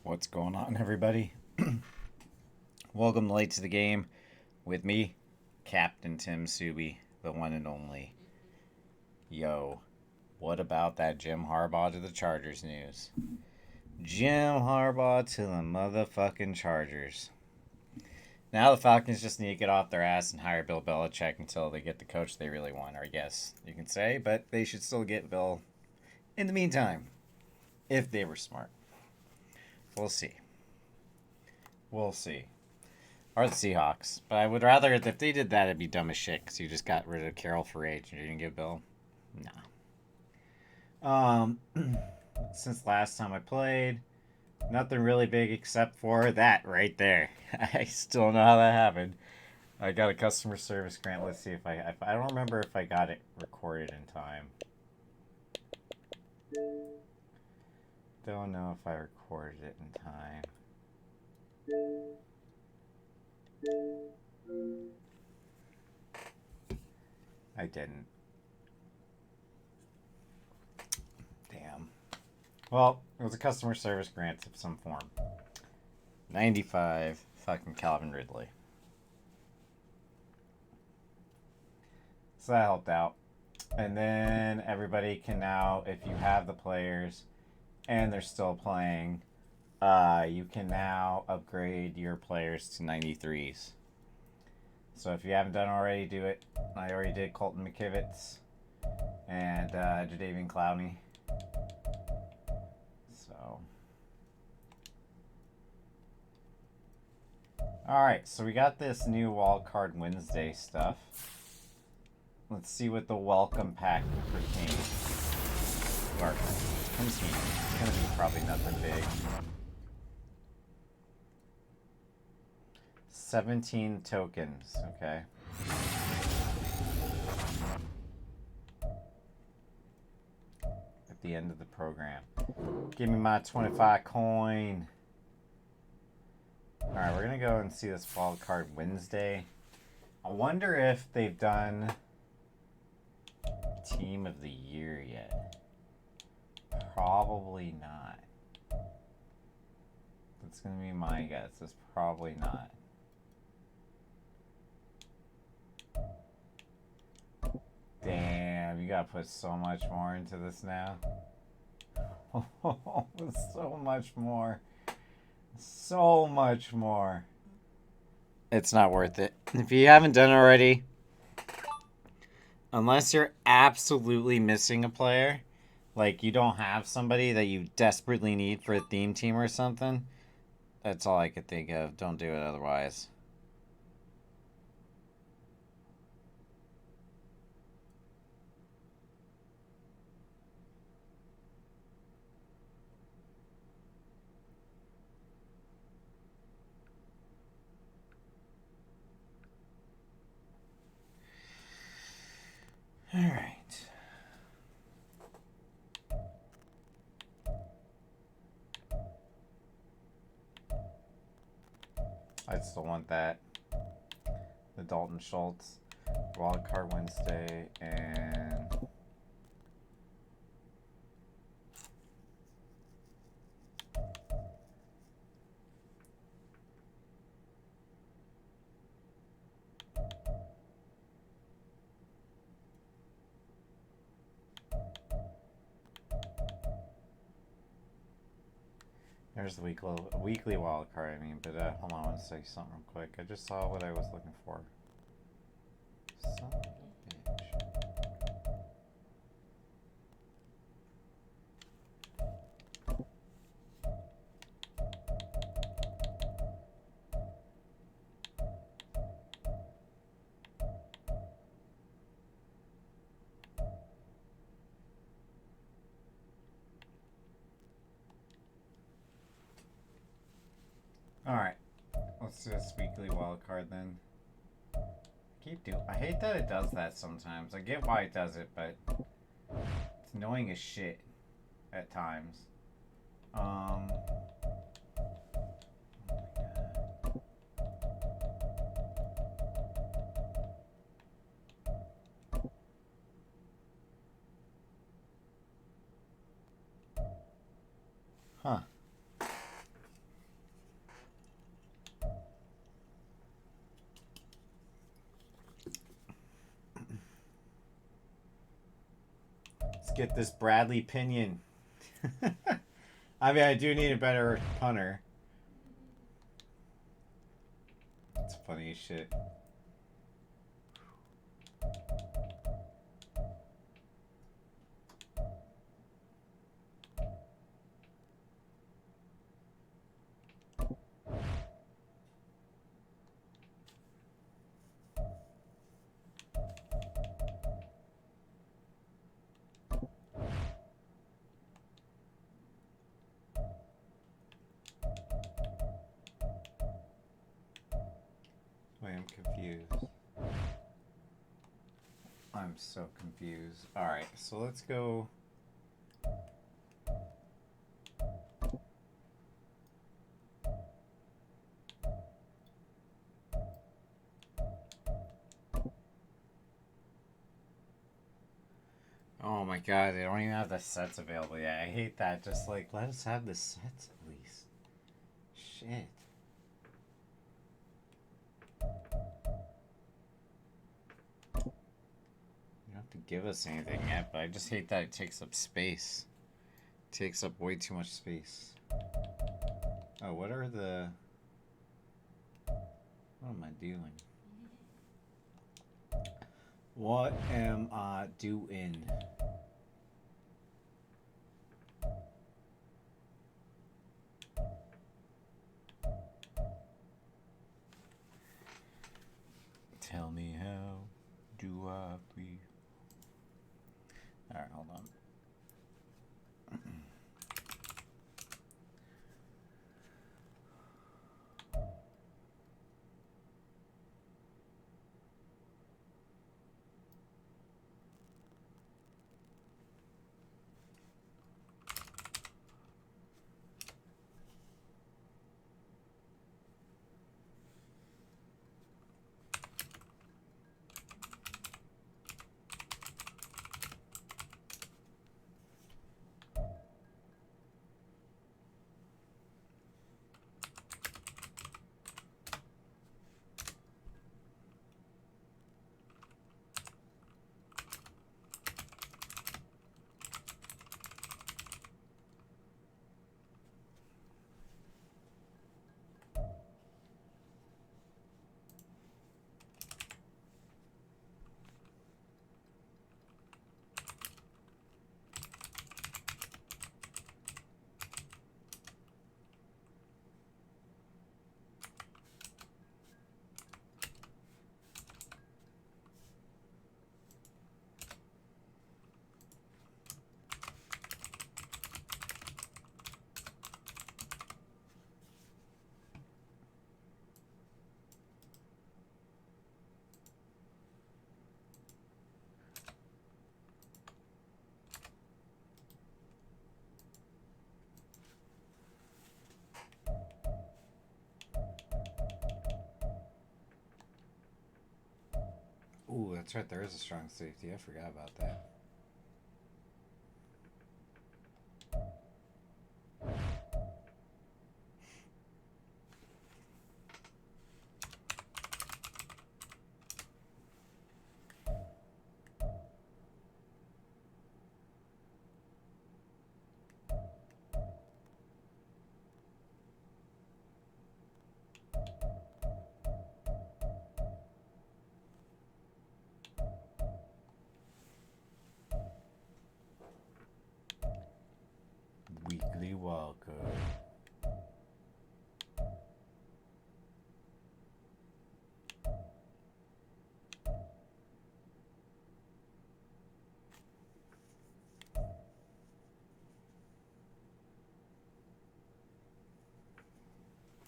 What's going on, everybody? Welcome late to the game with me, Captain Tim Subi, the one and only. Yo, what about that Jim Harbaugh to the Chargers news? Jim Harbaugh to the motherfucking Chargers. Now the Falcons just need to get off their ass and hire Bill Belichick until they get the coach they really want, or I guess you can say, but they should still get Bill in the meantime, if they were smart. We'll see. We'll see. Or the Seahawks. But I would rather, if they did that, it'd be dumb as shit because you just got rid of Carroll for age and you didn't give Bill. Nah. Since last time I played, nothing really big except for that right there. I still don't know how that happened. I got a customer service grant. Let's see if I don't remember if I got it recorded in time. Don't know if I recorded it in time. I didn't. Damn. Well, it was a customer service grant of some form. 95 fucking Calvin Ridley. So that helped out. And then everybody can now, if you have the players and they're still playing, you can now upgrade your players to 93s. So if you haven't done already, do it. I already did Colton McKivitz and Jadeveon Clowney. So. Alright, so we got this new Wildcard Wednesday stuff. Let's see what the welcome pack pertains. Or contains. It's going to be probably nothing big. 17 tokens, okay. At the end of the program. Give me my 25 coin. Alright, we're going to go and see this Wildcard Wednesday. I wonder if they've done Team of the Year yet. Probably not. That's going to be my guess. It's probably not. Damn, you gotta put so much more into this now. So much more. So much more. It's not worth it. If you haven't done it already, unless you're absolutely missing a player, like you don't have somebody that you desperately need for a theme team or something, that's all I could think of. Don't do it otherwise. All right. I still want that. The Dalton Schultz, Wildcard Wednesday, and there's the weekly wild card, I mean, but hold on, I want to say something real quick. I just saw what I was looking for. Son of a bitch. Alright, let's do this weekly wild card then. I hate that it does that sometimes. I get why it does it, but it's annoying as shit at times. Oh my god. Huh. get this Bradley Pinion. I mean, I do need a better punter. It's funny as shit. Wait, I'm confused. I'm so confused. Alright, so let's go. Oh my god, they don't even have the sets available yet. I hate that. Just like, let us have the sets at least. Shit. You don't have to give us anything yet, but I just hate that it takes up space. It takes up way too much space. Oh, what are the... What am I doing? What am I doing? Tell me how do I breathe? Alright, hold on. Ooh, that's right, there is a strong safety. I forgot about that. Weekly Walker.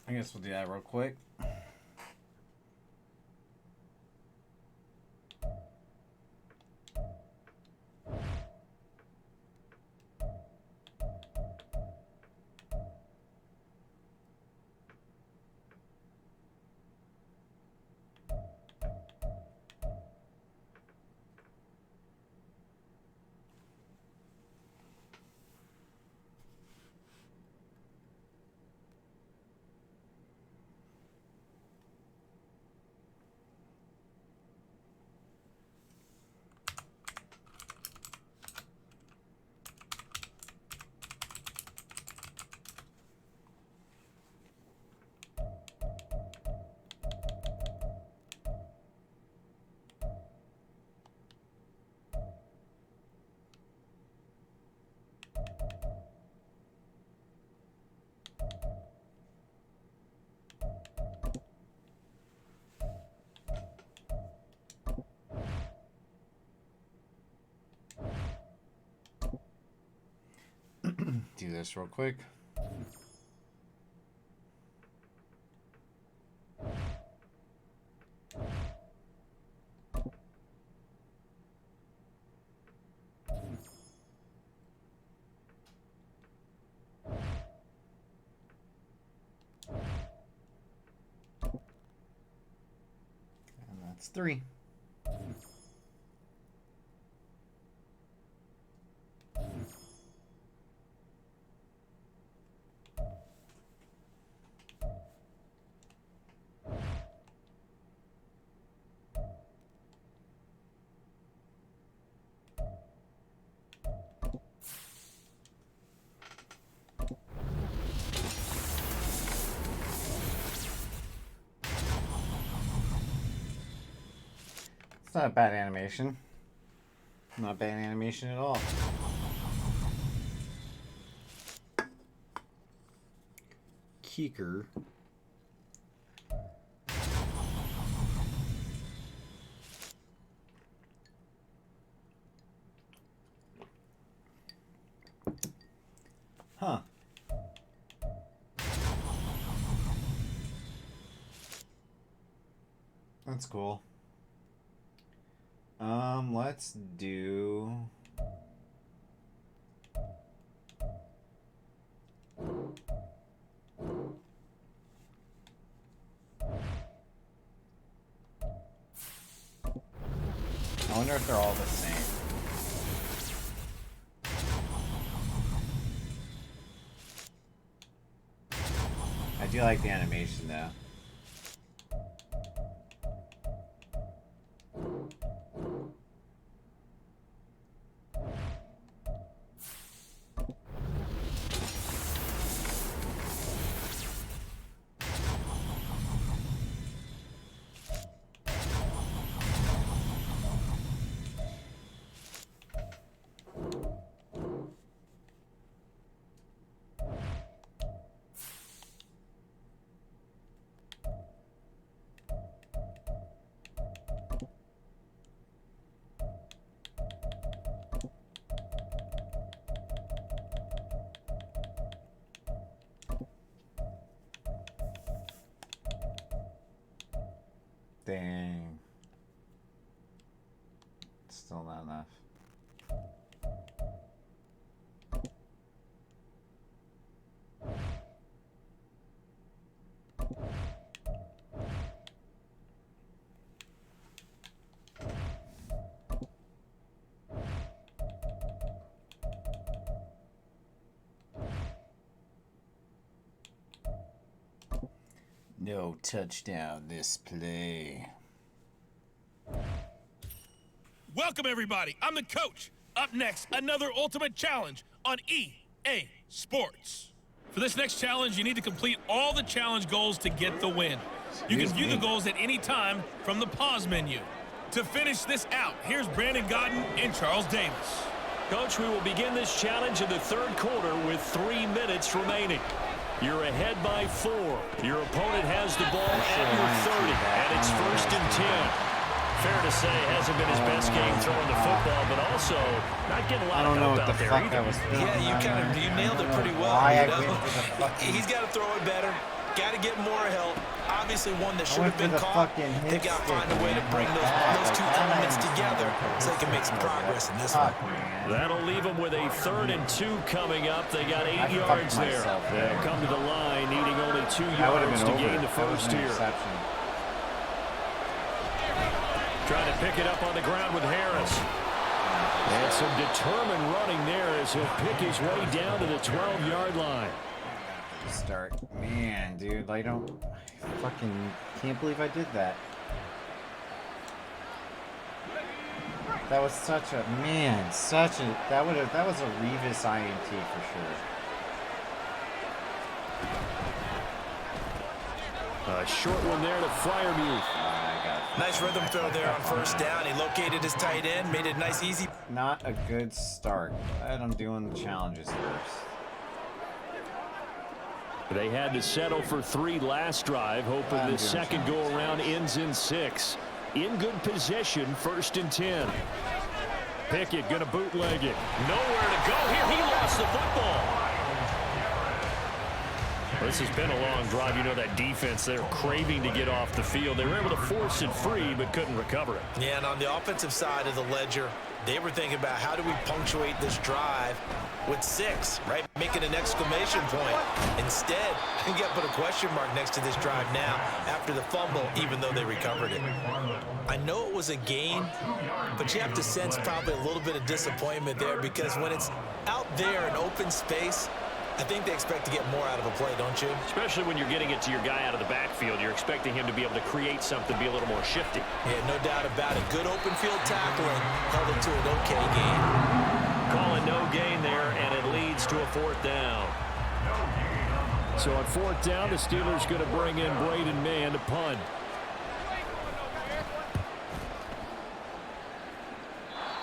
I guess we'll do that real quick. do this real quick. And that's 3. It's not a bad animation. Not bad animation at all. Kicker. Huh. That's cool. Let's do... I wonder if they're all the same. I do like the animation though. Dang. Still not enough. No touchdown this play. Welcome, everybody. I'm the coach. Up next, another ultimate challenge on EA Sports. For this next challenge, you need to complete all the challenge goals to get the win. You can view the goals at any time from the pause menu. To finish this out, here's Brandon Godden and Charles Davis. Coach, we will begin this challenge in the third quarter with 3 minutes remaining. You're ahead by 4. Your opponent has the ball at your 30, and it's 1st and 10. Fair to say, hasn't been his best game throwing the football, but also not getting a lot of help out there either. You nailed it pretty well. He's got to throw it better. Got to get more help. Obviously, one that should have been caught. They've got to find a way to bring those two elements together so they can make some progress in this one. That'll leave them with a 3rd and 2 coming up. They got 8 yards there. They'll come to the line, needing only 2 yards to gain the first here. Trying to pick it up on the ground with Harris. And some determined running there as he'll pick his way down to the 12-yard line. Start. Man, dude, I fucking can't believe I did that. That was such a, that was a Revis INT for sure. A short one there to Freiermuth. Nice rhythm throw there on 1st down. He located his tight end, made it nice, easy. Not a good start. Glad I'm doing the challenges first. They had to settle for 3 last drive, hoping the second go-around ends in 6. In good position, 1st and 10. Pickett going to bootleg it. Nowhere to go here. He lost the football. Well, this has been a long drive. You know that defense, they're craving to get off the field. They were able to force it free, but couldn't recover it. Yeah, and on the offensive side of the ledger, they were thinking about how do we punctuate this drive with 6, right? Making an exclamation point. Instead, you got to put a question mark next to this drive now after the fumble, even though they recovered it. I know it was a gain, but you have to sense probably a little bit of disappointment there because when it's out there in open space, I think they expect to get more out of a play, don't you? Especially when you're getting it to your guy out of the backfield. You're expecting him to be able to create something, be a little more shifty. Yeah, no doubt about it. Good open field tackling held it to an okay gain. Calling no gain there, and it leads to a 4th down. So on 4th down, the Steelers going to bring in Braden Mann to punt.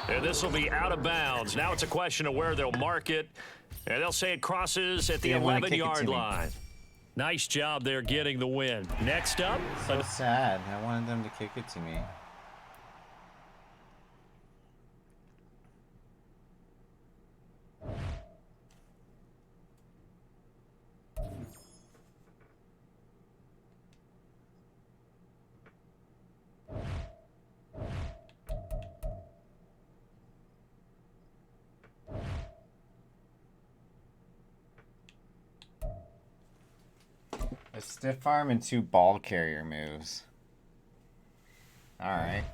And this will be out of bounds. Now it's a question of where they'll mark it. And they'll say it crosses at the 11-yard line. Nice job there getting the win. Next up. So sad. I wanted them to kick it to me. A stiff arm and 2 ball carrier moves. Alright.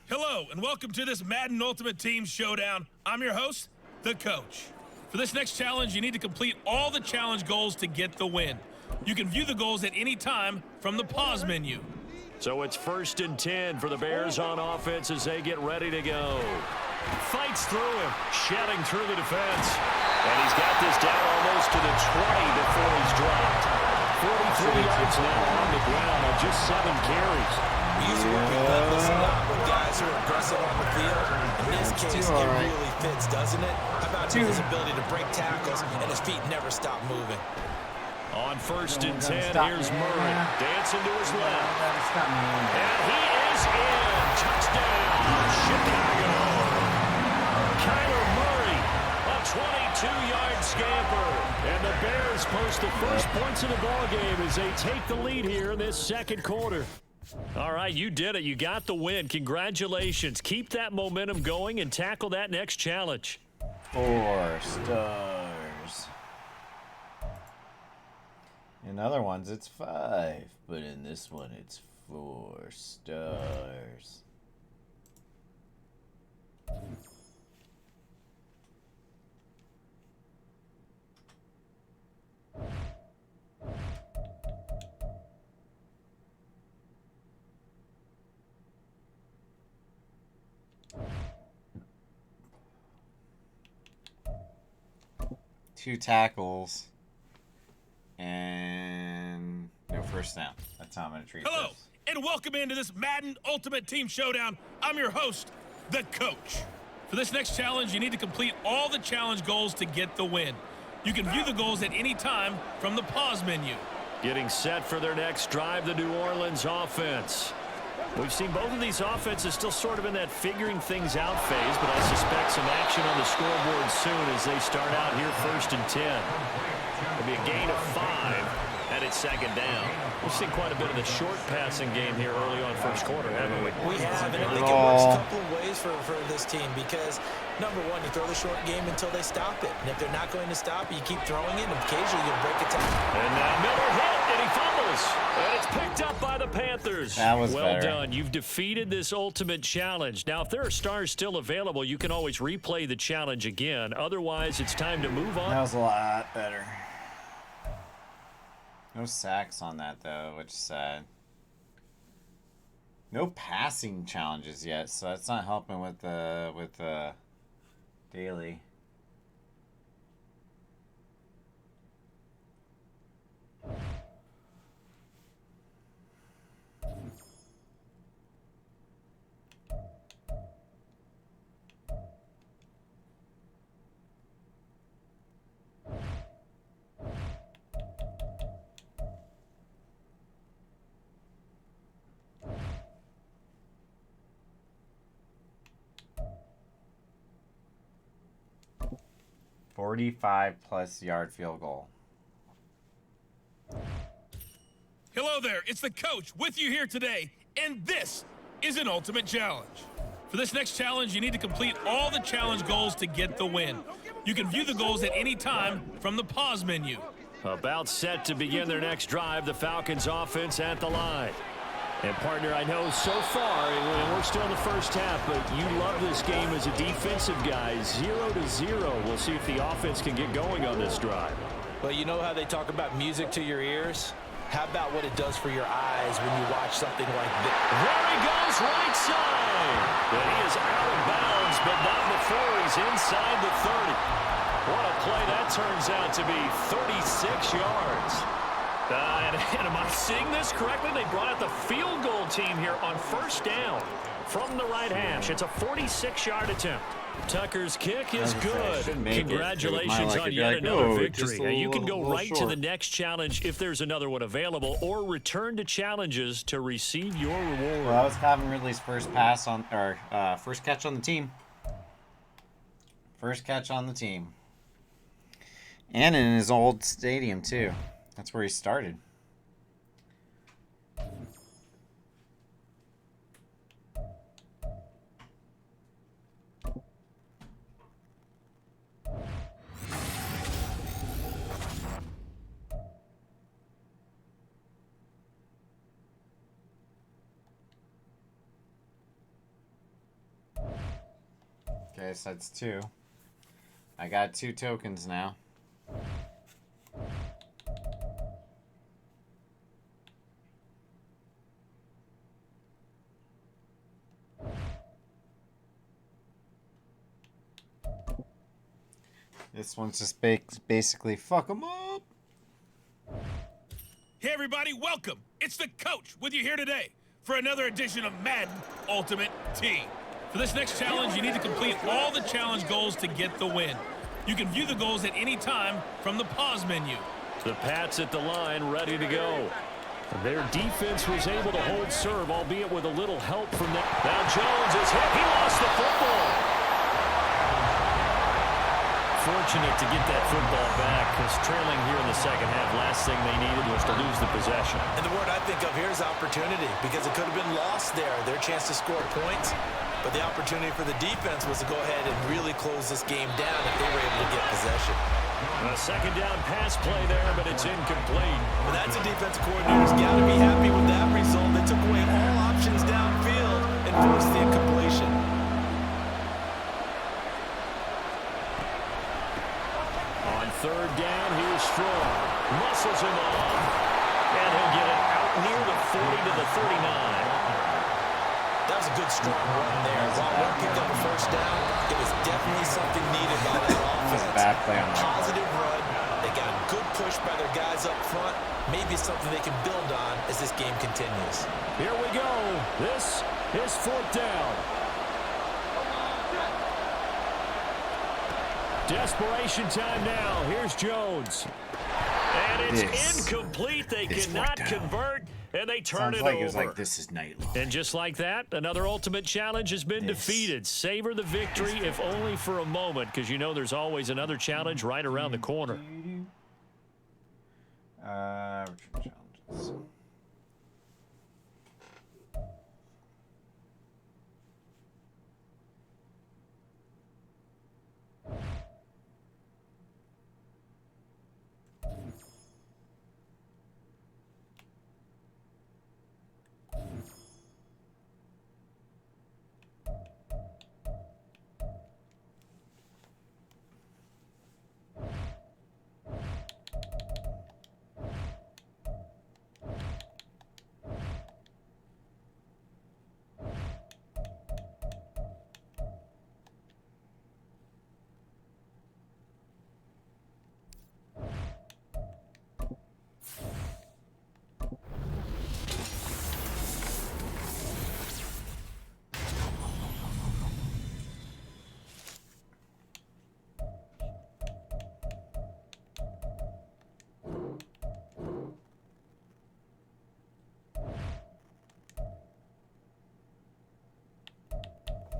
Hello, and welcome to this Madden Ultimate Team Showdown. I'm your host, the coach. For this next challenge, you need to complete all the challenge goals to get the win. You can view the goals at any time from the pause menu. So it's 1st and 10 for the Bears on offense as they get ready to go. Fights through him, shedding through the defense. And he's got this down almost to the 20 before he's dropped. 43 yards now on the ground on just 7 carries. We used to work relentless a lot with guys who are aggressive on the field. In this case, it really fits, doesn't it? How about his ability to break tackles and his feet never stop moving? On 1st and 10, here's Murray dancing to his left. And he is in. Touchdown, Chicago. Kyler Murray, a 22-yard scamper. And the Bears post the first points of the ballgame as they take the lead here in this 2nd quarter. All right, you did it. You got the win. Congratulations. Keep that momentum going and tackle that next challenge. 4 stars. In other ones, it's 5. But in this one, it's 4 stars. Two tackles and no first down. That's how I'm going to treat Hello, this. and welcome into this Madden Ultimate Team Showdown. I'm your host, the coach. For this next challenge, you need to complete all the challenge goals to get the win. You can view the goals at any time from the pause menu. Getting set for their next drive, the New Orleans offense. We've seen both of these offenses still sort of in that figuring things out phase, but I suspect some action on the scoreboard soon as they start out here 1st and 10. It'll be a gain of 5, and it's 2nd down. We've seen quite a bit of the short passing game here early on 1st quarter, haven't we? We have, and I think it works a couple of ways for this team because, number one, you throw the short game until they stop it. And if they're not going to stop it, you keep throwing it, and occasionally you'll break a tackle. And now Miller hit, and he fumbles. And it's picked up by the Panthers. That was well better. done. You've defeated this ultimate challenge. Now, if there are stars still available, you can always replay the challenge again. Otherwise, it's time to move on. That was a lot better. No sacks on that, though, which is sad. No passing challenges yet, so that's not helping with the daily. +45 yard field goal. Hello there, it's the coach with you here today, and this is an ultimate challenge. For this next challenge, you need to complete all the challenge goals to get the win. You can view the goals at any time from the pause menu. About set to begin their next drive, the Falcons offense at the line. And partner, I know so far, and we're still in the first half, but you love this game as a defensive guy. 0-0. We'll see if the offense can get going on this drive. Well, you know how they talk about music to your ears? How about what it does for your eyes when you watch something like this? There he goes, right side. And he is out of bounds, but not before he's inside the 30. What a play that turns out to be, 36 yards. And am I seeing this correctly? They brought out the field goal team here on first down from the right hash. It's a 46-yard attempt. Tucker's kick is good. Congratulations on yet another victory. You can go right to the next challenge if there's another one available, or return to challenges to receive your reward. Well, that was Calvin Ridley's first pass on, or first catch on the team. First catch on the team. And in his old stadium, too. That's where he started. Okay, so that's 2. I got 2 tokens now. This one's just basically fuck them up. Hey everybody, welcome. It's the coach with you here today for another edition of Madden Ultimate Team. For this next challenge, you need to complete all the challenge goals to get the win. You can view the goals at any time from the pause menu. The Pats at the line, ready to go. Their defense was able to hold serve, albeit with a little help from that. Now Jones is hit. He lost the football. Fortunate to get that football back, because trailing here in the second half, last thing they needed was to lose the possession. And the word I think of here is opportunity, because it could have been lost there, their chance to score points. But the opportunity for the defense was to go ahead and really close this game down if they were able to get possession. A second down pass play there, but it's incomplete. Well, that's a defensive coordinator's got to be happy with that result. They took away all options downfield and forced the incompletion. On third down, here's Strong. Muscles him off, and he'll get it out near the 40 to the 39. That was a good, strong run there. While one picked up a first down, it was definitely something needed by that offense. Bad play on that. Positive run. They got a good push by their guys up front. Maybe something they can build on as this game continues. Here we go. This is fourth down. Desperation time now. Here's Jones. And it's incomplete. They cannot convert, and they turn it over. It was like this is Nightline. And just like that, another ultimate challenge has been defeated. Savor the victory, if only for a moment, because you know there's always another challenge right around the corner. Return challenges.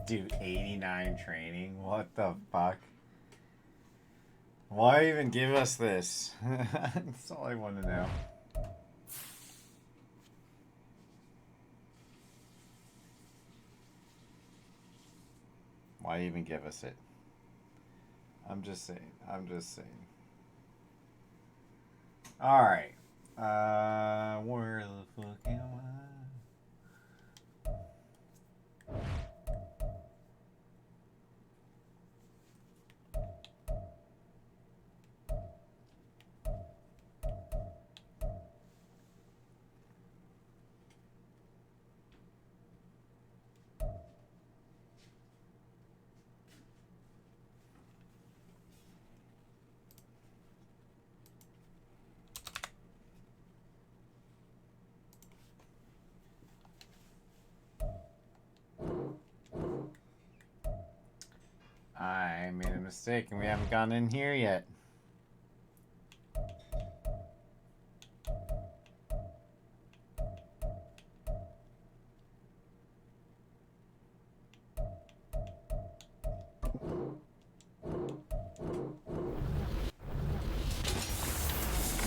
Dude, 89 training? What the fuck? Why even give us this? That's all I want to know. Why even give us it? I'm just saying. I'm just saying. All right. Where the fuck am I? I made a mistake and we haven't gone in here yet.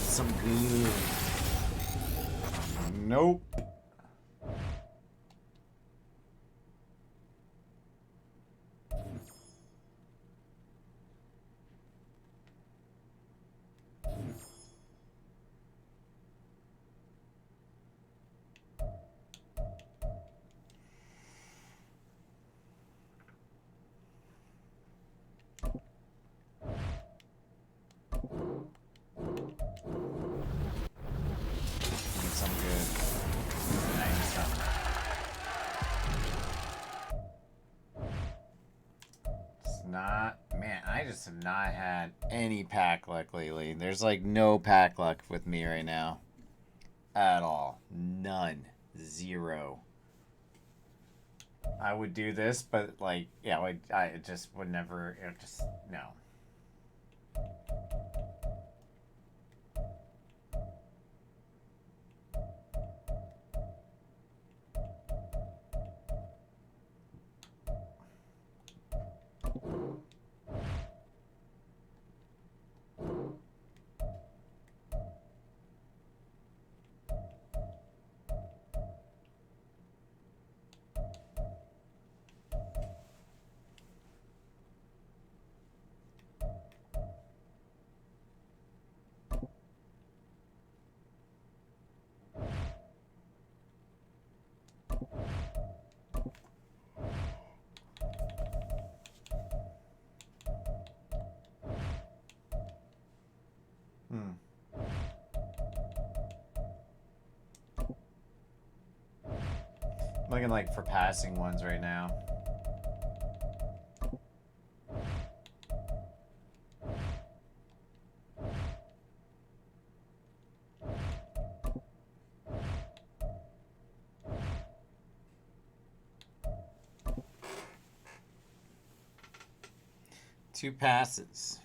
Some good. Nope. Some good. 90 something. It's not, man, I just have not had any pack luck lately. There's like no pack luck with me right now. At all. None. Zero. I would do this, but like, yeah, I just would never, just, no. I'm looking like for passing ones right now. Two passes.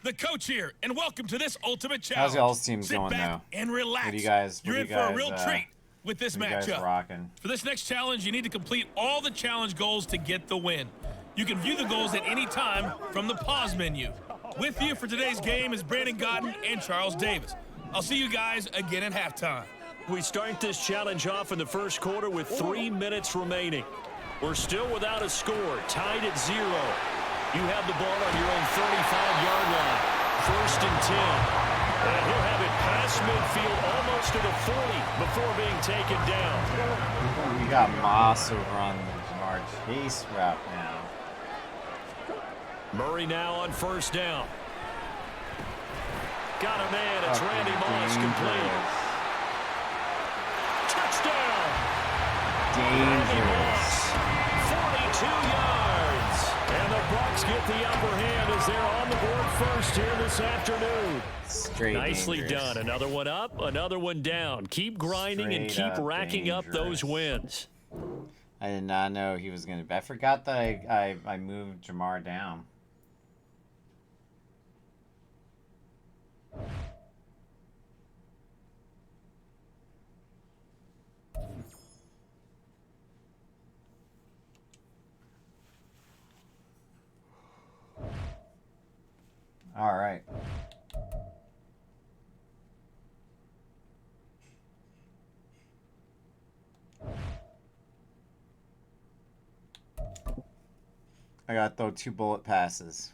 The coach here, and welcome to this ultimate challenge. How's y'all's team Sit going back now? and relax. What do you guys? You're in for a real treat with this matchup. Rocking? For this next challenge, you need to complete all the challenge goals to get the win. You can view the goals at any time from the pause menu. With you for today's game is Brandon Godden and Charles Davis. I'll see you guys again at halftime. We start this challenge off in the first quarter with 3 minutes remaining. We're still without a score, tied at 0. You have the ball on your own 35-yard line. 1st and 10. And he'll have it past midfield almost to the 40 before being taken down. We got Moss over on the Jamar Chase route now. Murray now on 1st down. Got a man. It's Randy Moss complete. Touchdown. Randy Moss, 42 yards. And the Bucs get the upper hand as they're on the board first here this afternoon. Straight Nicely dangerous. done. Another one up, another one down. Keep grinding and keep racking up those wins. I did not know he was going to. I forgot that I moved Jamar down. All right. I gotta throw 2 bullet passes.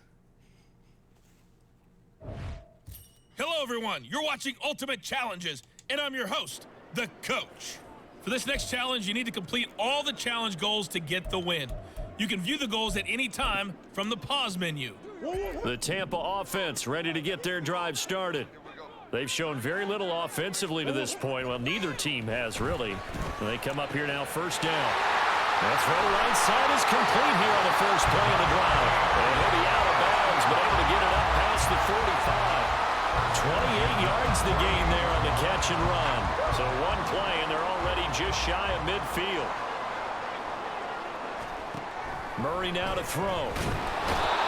Hello, everyone. You're watching Ultimate Challenges, and I'm your host, the Coach. For this next challenge, you need to complete all the challenge goals to get the win. You can view the goals at any time from the pause menu. The Tampa offense ready to get their drive started. They've shown very little offensively to this point. Well, neither team has, really. They come up here now, first down. That throw right side is complete here on the first play of the drive. And he'll be out of bounds, but able to get it up past the 45. 28 yards the gain there on the catch and run. So one play, and they're already just shy of midfield. Murray now to throw.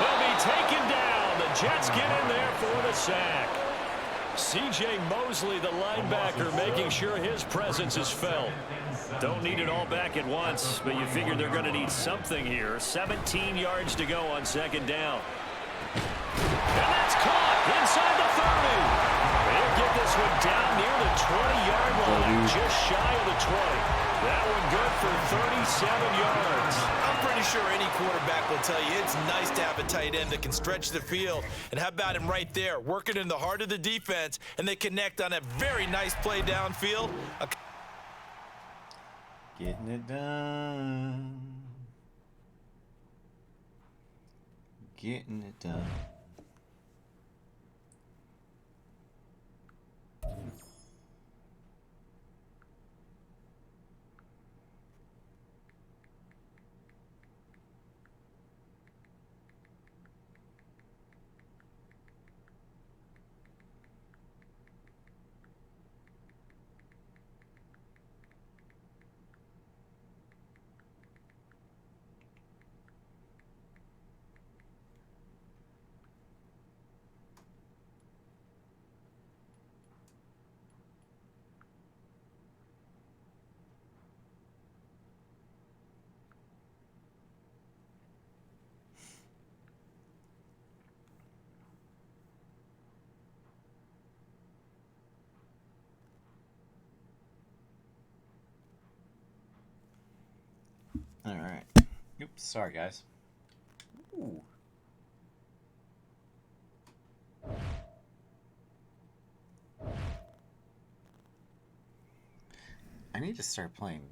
He'll be taken down. The Jets get in there for the sack. C.J. Mosley, the linebacker, making sure his presence is felt. Don't need it all back at once, but you figure they're going to need something here. 17 yards to go on second down. And that's caught inside the 30. They'll get this one down near the 20-yard line, just shy of the 20. That one good for 37 yards. I'm pretty sure any quarterback will tell you it's nice to have a tight end that can stretch the field. And how about him right there, working in the heart of the defense, and they connect on a very nice play downfield. Getting it done. Getting it done. All right. Oops, sorry guys. Ooh. I need to start playing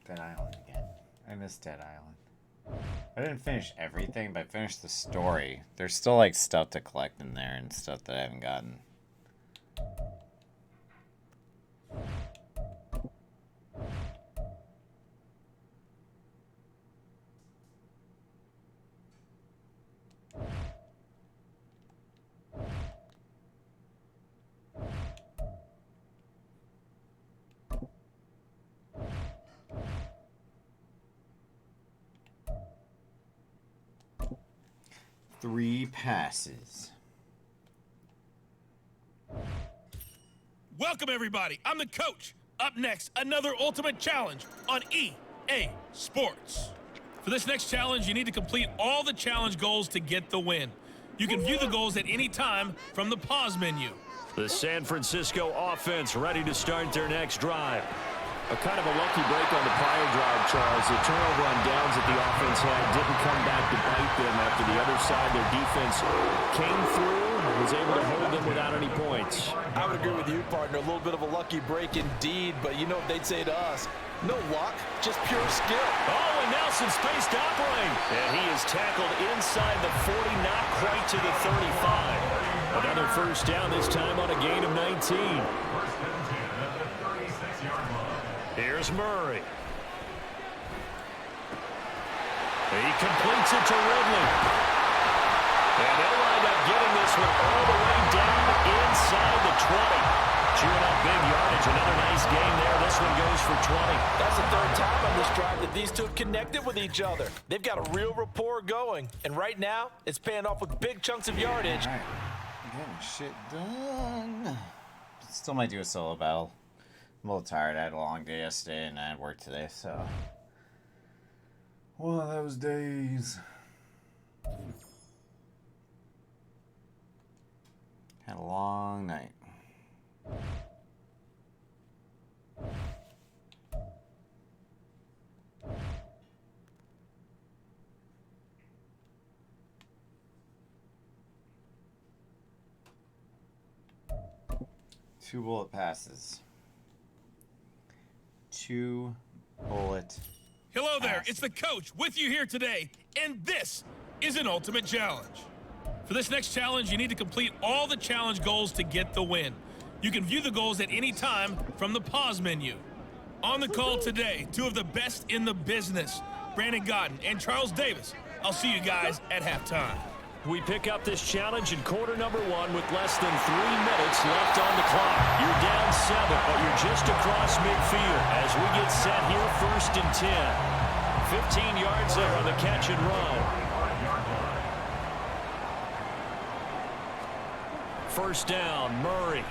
Dead Island again. I miss Dead Island. I didn't finish everything, but I finished the story. There's still like stuff to collect in there and stuff that I haven't gotten. Three passes. Welcome, everybody. I'm the Coach. Up next, another Ultimate Challenge on EA Sports. For this next challenge, you need to complete all the challenge goals to get the win. You can view the goals at any time from the pause menu. The San Francisco offense ready to start their next drive. A kind of a lucky break on the prior drive, Charles. The turnover on downs that the offense had didn't come back to bite them after the other side. Their defense came through and was able to hold them without any points. I would agree with you, partner. A little bit of a lucky break indeed, but you know what they'd say to us? No luck, just pure skill. Oh, and Nelson space to operate. And he is tackled inside the 40, not quite to the 35. Another first down, this time on a gain of 19. Here's Murray. He completes it to Ridley. And they'll wind up getting this one all the way down inside the 20. Chewing up big yardage. Another nice gain there. This one goes for 20. That's the third time on this drive that these two have connected with each other. They've got a real rapport going. And right now, it's paying off with big chunks of yardage. All right. Getting shit done. Still might do a solo battle. I'm a little tired. I had a long day yesterday and I had work today, so one of those days. Had a long night. 2 bullet passes. 2 bullet. Hello there, it's the coach with you here today, and this is an ultimate challenge. For this next challenge, you need to complete all the challenge goals to get the win. You can view the goals at any time from the pause menu. On the call today, 2 of the best in the business, Brandon Godden and Charles Davis. I'll see you guys at halftime. We pick up this challenge in quarter number 1 with less than 3 minutes left on the clock. You're down 7, but you're just across midfield as we get set here 1st and 10. 15 yards there on the catch and run. 1st down, Murray.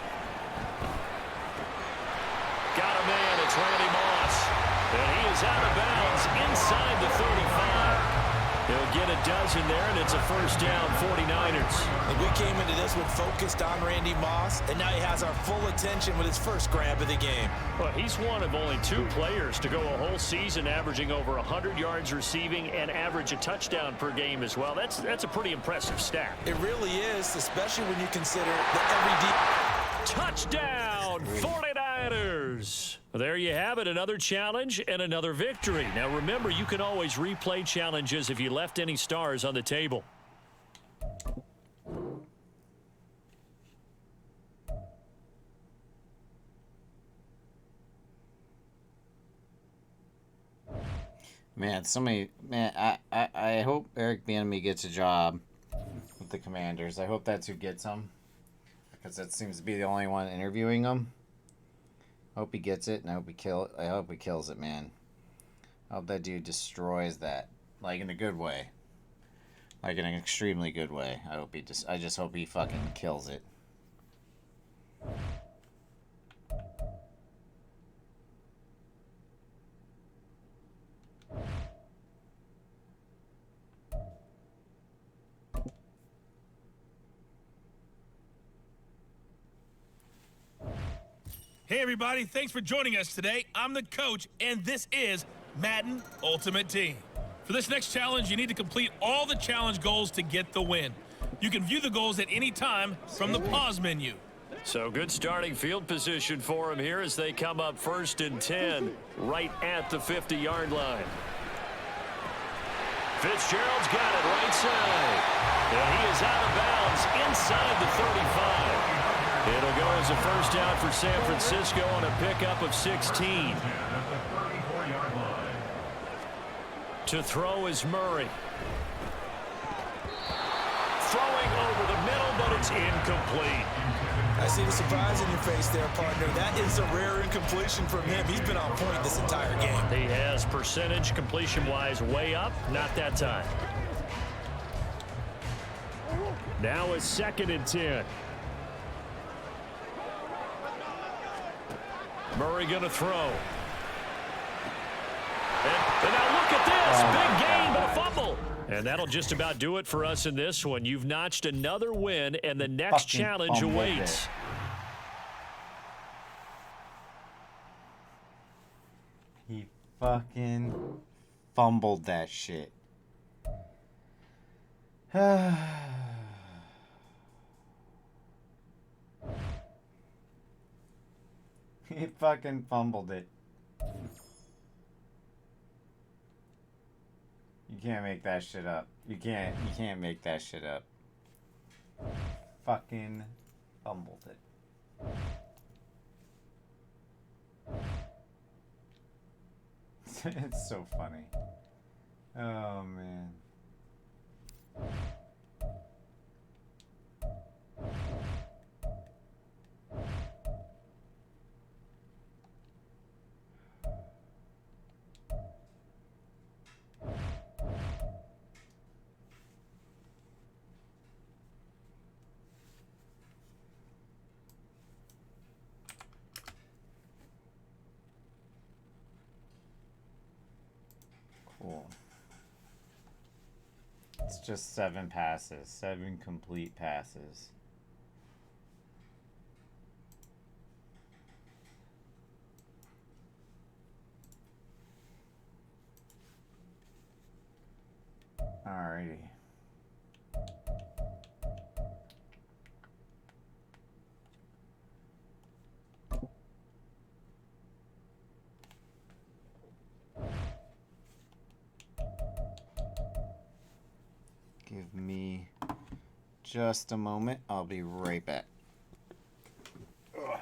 Got a man, it's Randy Moss. And he is out of bounds inside the 35. He'll get a dozen there, and it's a 1st down, 49ers. And we came into this one focused on Randy Moss, and now he has our full attention with his first grab of the game. Well, he's one of only 2 players to go a whole season averaging over 100 yards receiving and average a touchdown per game as well. That's a pretty impressive stat. It really is, especially when you consider that Touchdown, 49ers. There you have it, another challenge and another victory. Now remember, you can always replay challenges if you left any stars on the table. Man, I hope Eric Bieniemy gets a job with the Commanders. I hope that's who gets him, because that seems to be the only one interviewing him. I hope he gets it, and I hope he kills it, man. I hope that dude destroys that, like in a good way, like in an extremely good way. I just hope he fucking kills it. Hey everybody, thanks for joining us today. I'm the coach, and this is Madden Ultimate Team. For this next challenge, you need to complete all the challenge goals to get the win. You can view the goals at any time from the pause menu. So good starting field position for him here as they come up 1st and 10, right at the 50-yard line. Fitzgerald's got it right side. And he is out of bounds inside the 35. It'll go as a 1st down for San Francisco on a pickup of 16. To throw is Murray. Throwing over the middle, but it's incomplete. I see the surprise in your face there, partner. That is a rare incompletion from him. He's been on point this entire game. He has percentage completion-wise way up. Not that time. Now it's 2nd and 10. Murray going to throw. And now look at this. Big gain, but a fumble. And that'll just about do it for us in this one. You've notched another win, and the next challenge awaits. He fucking fumbled that shit. He fucking fumbled it. You can't make that shit up. You can't make that shit up. Fucking fumbled it. It's so funny. Oh man. Cool. It's just 7 passes, 7 complete passes. Alrighty. just a moment. I'll be right back. Ugh.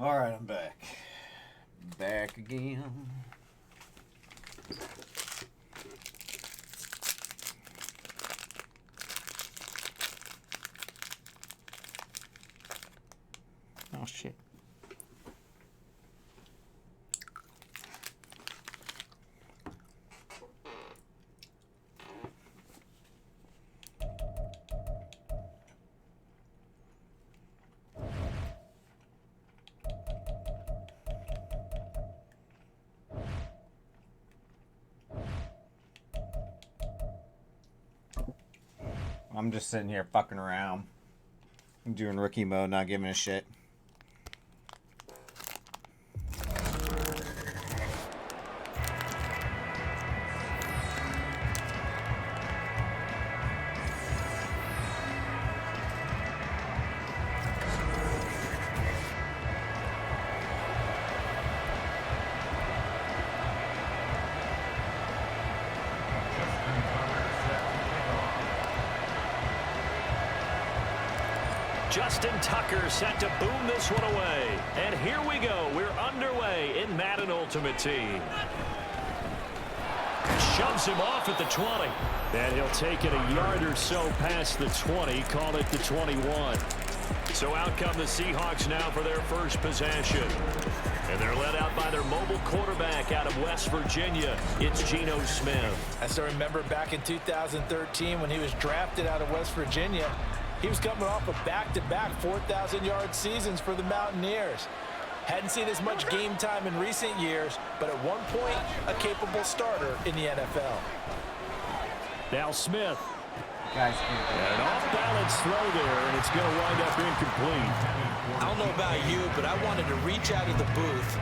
Alright, I'm back. Back again. Oh, shit. I'm just sitting here fucking around. I'm doing rookie mode, not giving a shit. Justin Tucker set to boom this one away. And here we go. We're underway in Madden Ultimate Team. Shoves him off at the 20. And he'll take it a yard or so past the 20. Call it the 21. So out come the Seahawks now for their first possession. And they're led out by their mobile quarterback out of West Virginia. It's Geno Smith. I still remember back in 2013 when he was drafted out of West Virginia. He was coming off of back-to-back 4,000-yard seasons for the Mountaineers. Hadn't seen as much game time in recent years, but at one point, a capable starter in the NFL. Now Smith. Guys, An off-balance throw there, and it's going to wind up incomplete. I don't know about you, but I wanted to reach out of the booth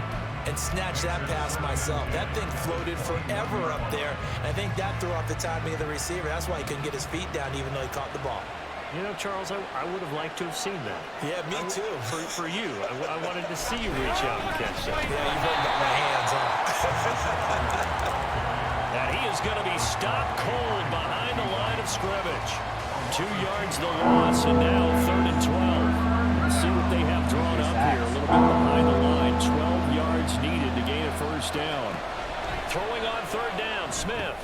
and snatch that pass myself. That thing floated forever up there, and I think that threw off the timing of the receiver. That's why he couldn't get his feet down even though he caught the ball. You know, Charles, I would have liked to have seen that. Yeah, me too. For you. I wanted to see you reach out and catch that. Yeah, you've heard about my hands, huh? And he is going to be stopped cold behind the line of scrimmage. 2 yards the loss, and now 3rd and 12. Let's see what they have drawn up here. A little bit behind the line. 12 yards needed to gain a first down. Throwing on 3rd down, Smith.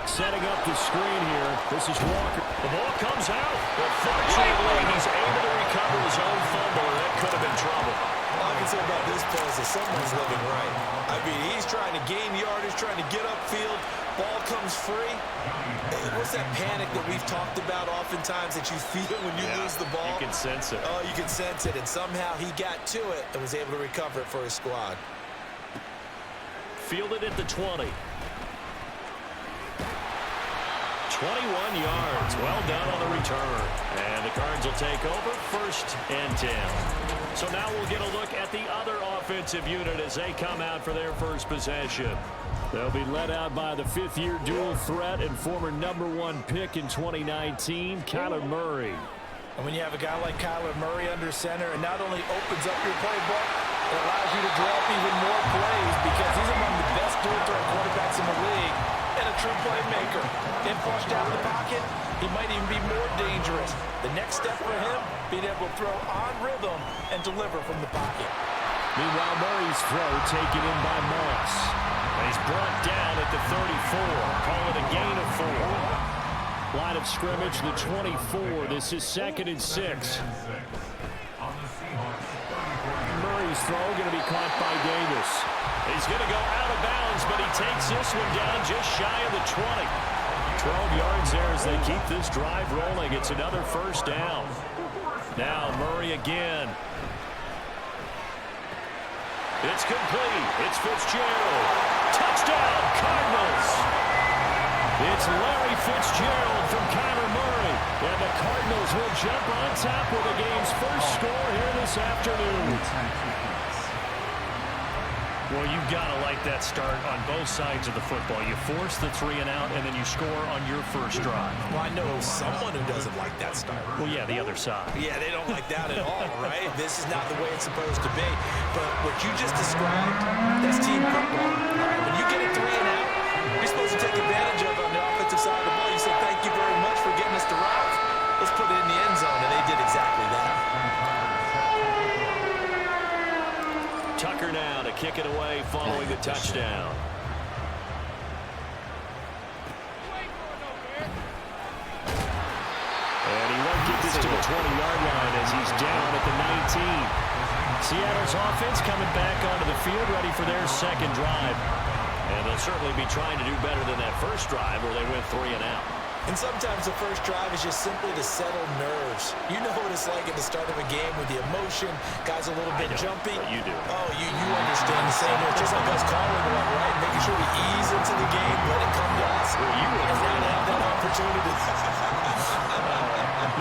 Setting up the screen here. This is Walker. The ball comes out. But fortunately, he's able to recover his own fumble, and that could have been trouble. All I can say about this play is that someone's living right. I mean, he's trying to gain yardage, trying to get upfield. Ball comes free. What's that panic that we've talked about oftentimes that you feel when you lose the ball? You can sense it. Oh, you can sense it. And somehow he got to it and was able to recover it for his squad. Fielded at the 20. 21 yards. Well done on the return. And the Cards will take over 1st and 10. So now we'll get a look at the other offensive unit as they come out for their first possession. They'll be led out by the 5th-year dual threat and former #1 pick in 2019, Kyler Murray. And when you have a guy like Kyler Murray under center, it not only opens up your playbook, it allows you to draw up even more plays because he's among the best dual threat quarterbacks in the league and a true playmaker. If flushed out of the pocket, he might even be more dangerous. The next step for him, being able to throw on rhythm and deliver from the pocket. Meanwhile, Murray's throw taken in by Moss. And he's brought down at the 34. Call it a gain of 4. Line of scrimmage, the 24. This is 2nd and 6. Murray's throw going to be caught by Davis. He's going to go out of bounds, but he takes this one down just shy of the 20. 12 yards there as they keep this drive rolling. It's another 1st down. Now Murray again. It's complete. It's Fitzgerald. Touchdown, Cardinals. It's Larry Fitzgerald from Kyler Murray. And the Cardinals will jump on top with the game's first score here this afternoon. Well, you've got to like that start on both sides of the football. You force the 3 and out, and then you score on your first drive. Well, I know someone who doesn't like that start. Well, yeah, the other side. Yeah, they don't like that at all, right? This is not the way it's supposed to be. But what you just described, that's team football. All right, when you get a 3 and out, you're supposed to take advantage of it on the offensive side of the ball. You say, thank you very much for getting us to drive. Let's put it in the end zone, and they did exactly that. Tucker now to kick it away following the touchdown. And he won't get this to the 20-yard line as he's down at the 19. Seattle's offense coming back onto the field ready for their 2nd drive. And they'll certainly be trying to do better than that first drive where they went 3 and out. And sometimes the first drive is just simply to settle nerves. You know what it's like at the start of a game with the emotion. Guys a little bit jumpy. You do. Oh, you understand the same. It's just like us calling one, right? Making sure we ease into the game, let it come to us. Well, you were and now have that opportunity.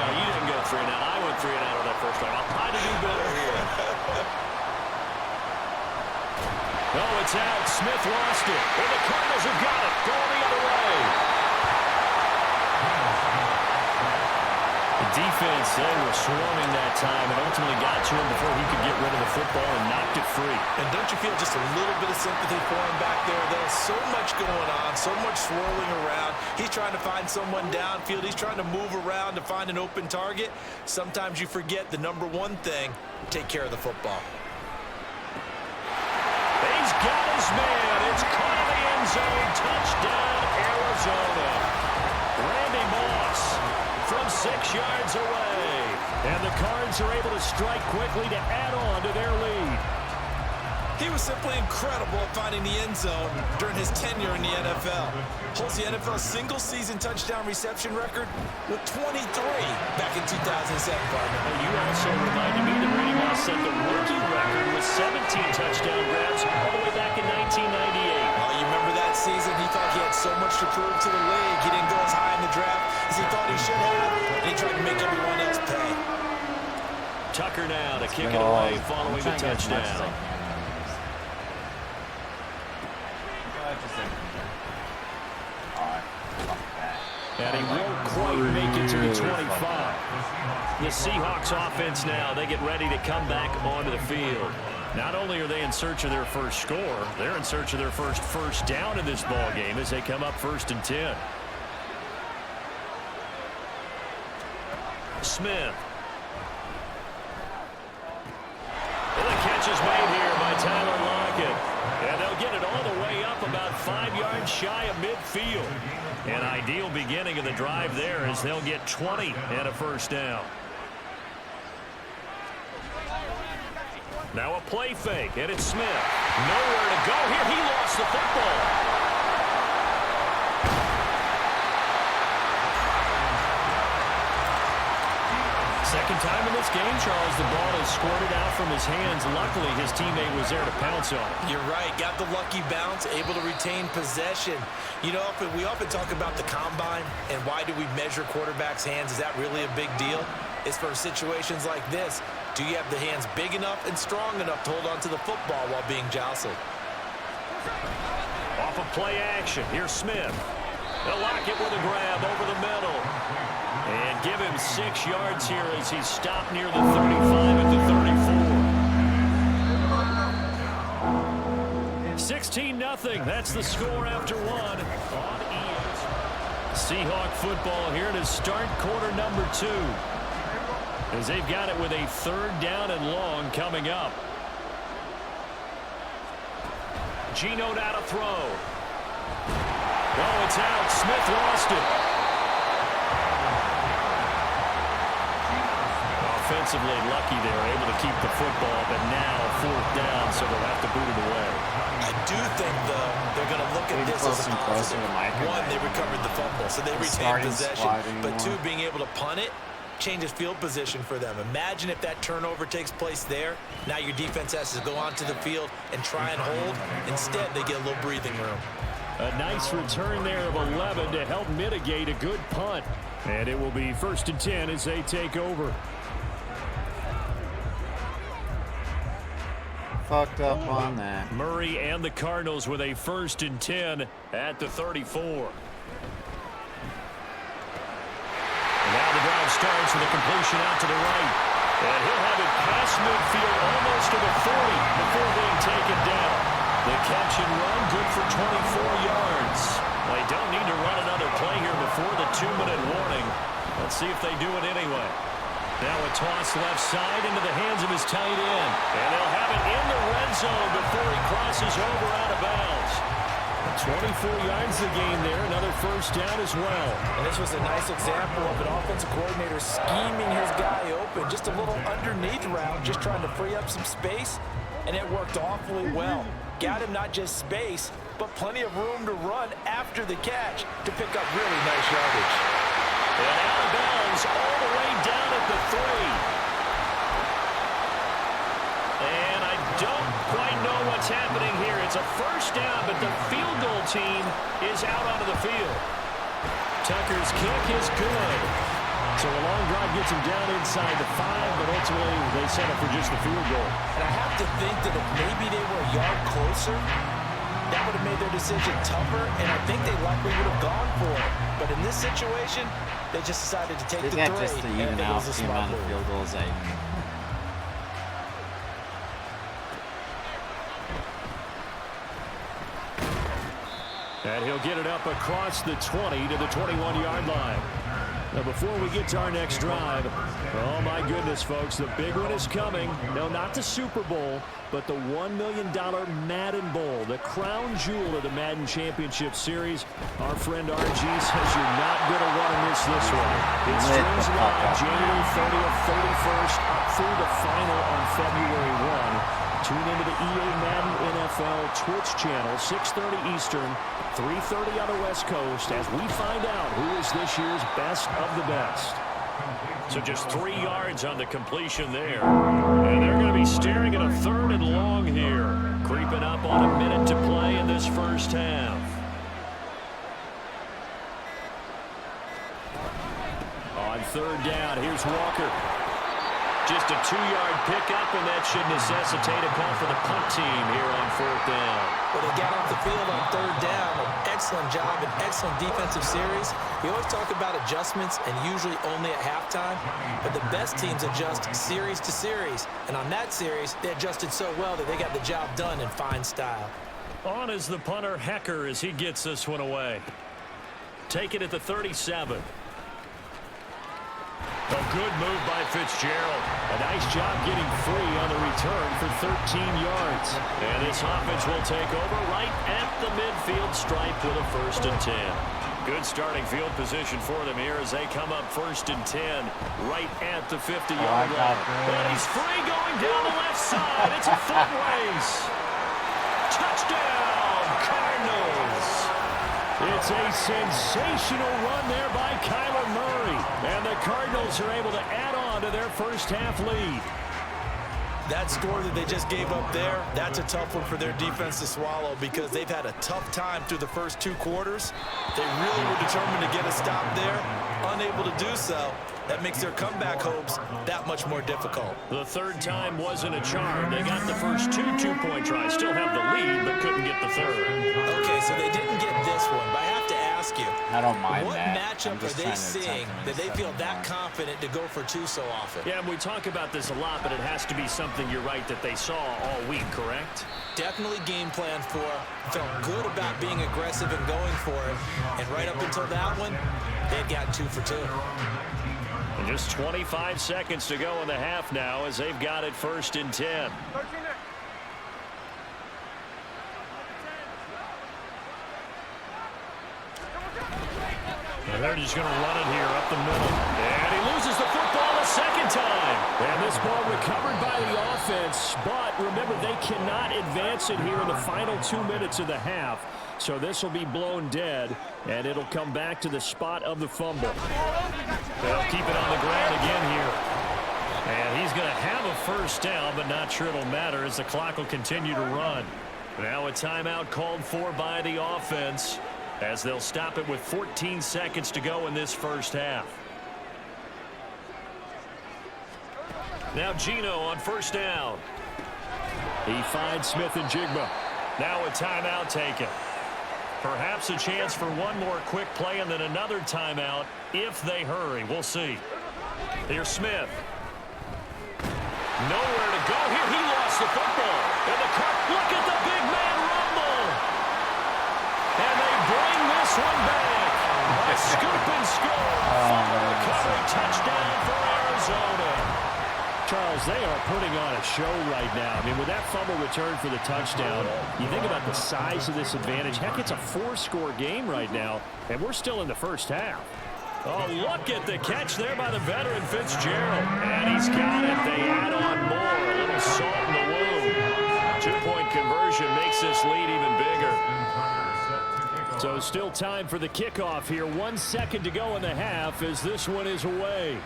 No, you didn't go 3 and out. I went 3 and out on that first drive. I'll try to do better here. Oh, it's out. Smith lost it. And the Cardinals have got it. Going the other way. The defense, they were swarming that time and ultimately got to him before he could get rid of the football and knocked it free. And don't you feel just a little bit of sympathy for him back there? There's so much going on, so much swirling around. He's trying to find someone downfield. He's trying to move around to find an open target. Sometimes you forget the #1 thing, take care of the football. He's got his man. It's caught in the end zone. Touchdown, Arizona. Randy Moss from 6 yards away. And the Cards are able to strike quickly to add on to their lead. He was simply incredible at finding the end zone during his tenure in the NFL. Holds the NFL single-season touchdown reception record with 23 back in 2007, partner. And you also reminded me that Randy Moss set the rookie record with 17 touchdown grabs all the way back in 1998. Oh, you remember that season? He thought he had so much to prove to the league. He didn't go as high in the draft as he thought he should have, and he tried to make everyone else pay. Tucker now to kick it away following the touchdown. And he won't quite make it to the 25. The Seahawks offense now, they get ready to come back onto the field. Not only are they in search of their first score, they're in search of their first down in this ball game as they come up 1st and 10. Smith. And the catch is made here by Tyler Lockett. And they'll get it all the way up about 5 yards shy of midfield. An ideal beginning of the drive there as they'll get 20 and a first down. Now a play fake, and it's Smith. Nowhere to go here. He lost the football. Second time in this game, Charles, the ball is squirted out from his hands. Luckily, his teammate was there to pounce on it. You're right. Got the lucky bounce, able to retain possession. You know, we often talk about the combine and why do we measure quarterbacks' hands. Is that really a big deal? It's for situations like this. Do you have the hands big enough and strong enough to hold on to the football while being jostled? Off of play action. Here's Smith. They'll lock it with a grab over the middle. And give him 6 yards here as he's stopped near the 35 at the 34. 16-0. That's the score after one. On Seahawk football here to start quarter number 2. As they've got it with a 3rd down and long coming up. Geno out to throw. Oh, it's out. Smith lost it. Offensively lucky they're able to keep the football, but now 4th down, so they'll have to boot it away. I do think, though, they're going to look at this as a positive. One, they recovered the fumble, so they retained possession. But 2, being able to punt it changes field position for them. Imagine if that turnover takes place there. Now your defense has to go onto the field and try and hold. Instead, they get a little breathing room. A nice return there of 11 to help mitigate a good punt. And it will be 1st and 10 as they take over. Fucked up on that. Murray and the Cardinals with a 1st and 10 at the 34. And now the drive starts with a completion out to the right. And he'll have it past midfield almost to the 40 before being taken down. The catch and run good for 24 yards. They don't need to run another play here before the 2-minute warning. Let's see if they do it anyway. Now a toss left side into the hands of his tight end. And they'll have it in the red zone before he crosses over out of bounds. 24 yards the gain there. Another 1st down as well. And this was a nice example of an offensive coordinator scheming his guy open. Just a little underneath route, just trying to free up some space. And it worked awfully well. Got him not just space, but plenty of room to run after the catch to pick up really nice yardage. And out of bounds all the way down at the 3. And I don't quite know what's happening here. It's a 1st down, but the field goal team is out onto the field. Tucker's kick is good. So a long drive gets him down inside the 5, but ultimately they settle for just the field goal. And I have to think that if maybe they were a yard closer, that would have made their decision tougher, and I think they likely would have gone for it. But in this situation, they just decided to take the 3. Just to even out the amount of field goals they need. And he'll get it up across the 20 to the 21-yard line. Now, before we get to our next drive, oh, my goodness, folks, the big one is coming. No, not the Super Bowl, but the $1 million Madden Bowl, the crown jewel of the Madden Championship Series. Our friend RG says you're not going to want to miss this one. It streams live January 30th, 31st, through the final on February 1. Tune into the EA Madden NFL Twitch channel, 6:30 Eastern, 3:30 on the West Coast, as we find out who is this year's best of the best. So just 3 yards on the completion there. And they're going to be staring at a 3rd and long here. Creeping up on a minute to play in this 1st half. On 3rd down, here's Walker. Just a 2-yard pickup, and that should necessitate a call for the punt team here on 4th down. Well, they got off the field on 3rd down. An excellent job, an excellent defensive series. We always talk about adjustments, and usually only at halftime. But the best teams adjust series to series. And on that series, they adjusted so well that they got the job done in fine style. On is the punter, Hecker, as he gets this one away. Take it at the 37. A good move by Fitzgerald. A nice job getting free on the return for 13 yards. And this offense will take over right at the midfield stripe with a 1st and 10. Good starting field position for them here as they come up 1st and 10 right at the 50-yard line. And he's free going down the left side. It's a foot race. Touchdown, Cardinals. It's a sensational run there by Kyler Murray. And the Cardinals are able to add on to their first half lead. That score that they just gave up there, that's a tough one for their defense to swallow because they've had a tough time through the first 2 quarters. They really were determined to get a stop there, unable to do so. That makes their comeback hopes that much more difficult. The third time wasn't a charm. They got the first 2 two-point tries, still have the lead, but couldn't get the third. Okay, so they didn't get this one, but I have to ask you, I don't mind what that. matchup are they seeing that they feel that confident to go for 2 so often? Yeah, and we talk about this a lot, but it has to be something, you're right, that they saw all week, correct? Definitely game plan for, felt good about being aggressive and going for it, and right up until that one, they've got 2 for 2. And just 25 seconds to go in the half now as they've got it 1st and 10. And they're just going to run it here up the middle. And he loses the football a second time. And this ball recovered by the offense. But remember, they cannot advance it here in the final 2 minutes of the half. So this will be blown dead, and it'll come back to the spot of the fumble. They'll keep it on the ground again here. And he's going to have a first down, but not sure it'll matter as the clock will continue to run. Now a timeout called for by the offense as they'll stop it with 14 seconds to go in this first half. Now Gino on first down. He finds Smith and Jigba. Now a timeout taken. Perhaps a chance for one more quick play and then another timeout if they hurry. We'll see. Here's Smith. Nowhere to go here. He lost the football. And the cut. Look at the big man rumble. And they bring this one back. A scoop and score. Fumble recovery touchdown for Arizona. Charles, they are putting on a show right now. I mean, with that fumble return for the touchdown, you think about the size of this advantage. Heck, it's a 4-score game right now, and we're still in the first half. Oh, look at the catch there by the veteran Fitzgerald. And he's got it. They add on more. A little salt in the wound. 2-point conversion makes this lead even bigger. So still time for the kickoff here. 1 second to go in the half as this one is away.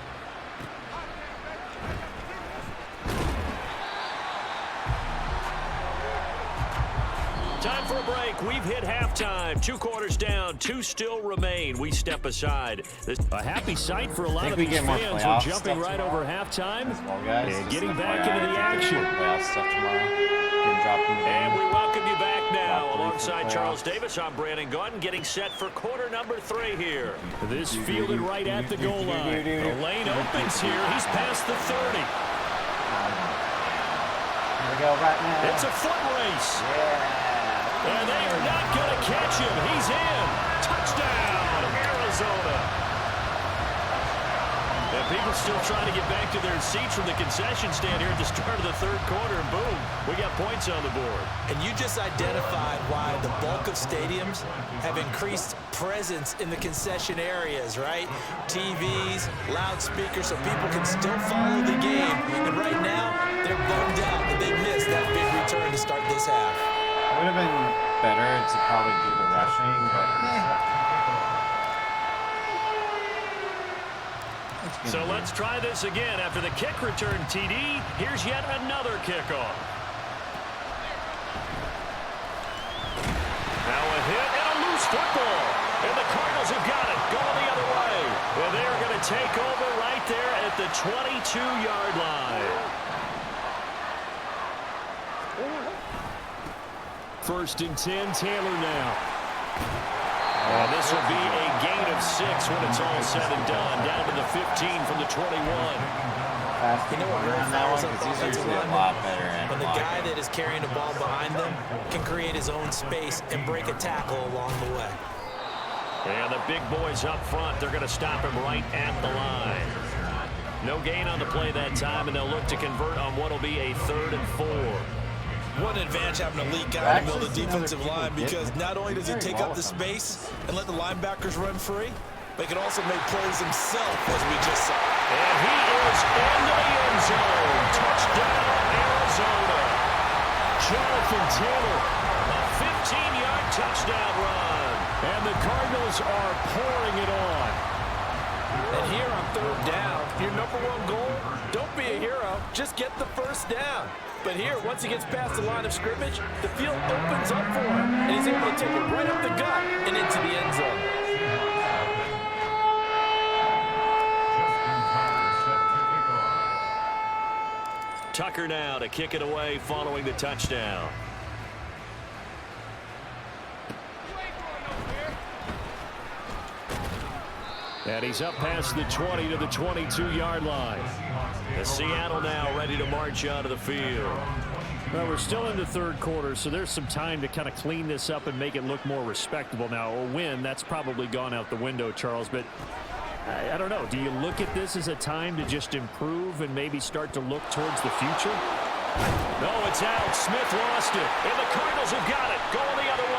Time for a break. We've hit halftime. 2 quarters down. 2 still remain. We step aside. A happy sight for a lot of these fans. We're jumping right over halftime and getting back into the action. And we welcome you back now. Alongside Charles Davis, I'm Brandon Gaudin, getting set for quarter number 3 here. This fielded right at the goal line. The lane opens here. He's past the 30. Here we go right now. It's a foot race. Yeah. And they are not going to catch him. He's in. Touchdown, Arizona. And people still trying to get back to their seats from the concession stand here at the start of the 3rd quarter. And boom, we got points on the board. And you just identified why the bulk of stadiums have increased presence in the concession areas, right? TVs, loudspeakers, so people can still follow the game. And right now, they're bummed out that they missed that big return to start this half. It would have been better to probably do the rushing, but So let's try this again. After the kick return, TD, here's yet another kickoff. Now a hit and a loose football. And the Cardinals have got it, going the other way. And they're going to take over right there at the 22-yard line. 1st and 10, Taylor now. And this will be a gain of 6 when it's all said and done. Down to the 15 from the 21. You know what really fires up offensive linemen? When the guy that is carrying the ball behind them can create his own space and break a tackle along the way. And the big boys up front, they're going to stop him right at the line. No gain on the play that time, and they'll look to convert on what will be a 3rd and 4. What an advantage having an elite guy in the middle of the defensive line, because not only does he take up the space and let the linebackers run free, but he can also make plays himself, as we just saw. And he is into the end zone. Touchdown, Arizona. Jonathan Taylor, a 15-yard touchdown run. And the Cardinals are pouring it on. And here on third down, your number one goal, don't be a hero, just get the first down. But here, once he gets past the line of scrimmage, the field opens up for him, and he's able to take it right up the gut and into the end zone. Tucker now to kick it away following the touchdown. And he's up past the 20 to the 22-yard line. And Seattle now ready to march out of the field. Well, we're still in the third quarter, so there's some time to kind of clean this up and make it look more respectable. Now, a win, that's probably gone out the window, Charles, but I don't know. Do you look at this as a time to just improve and maybe start to look towards the future? No, it's out. Smith lost it. And the Cardinals have got it. Going the other way.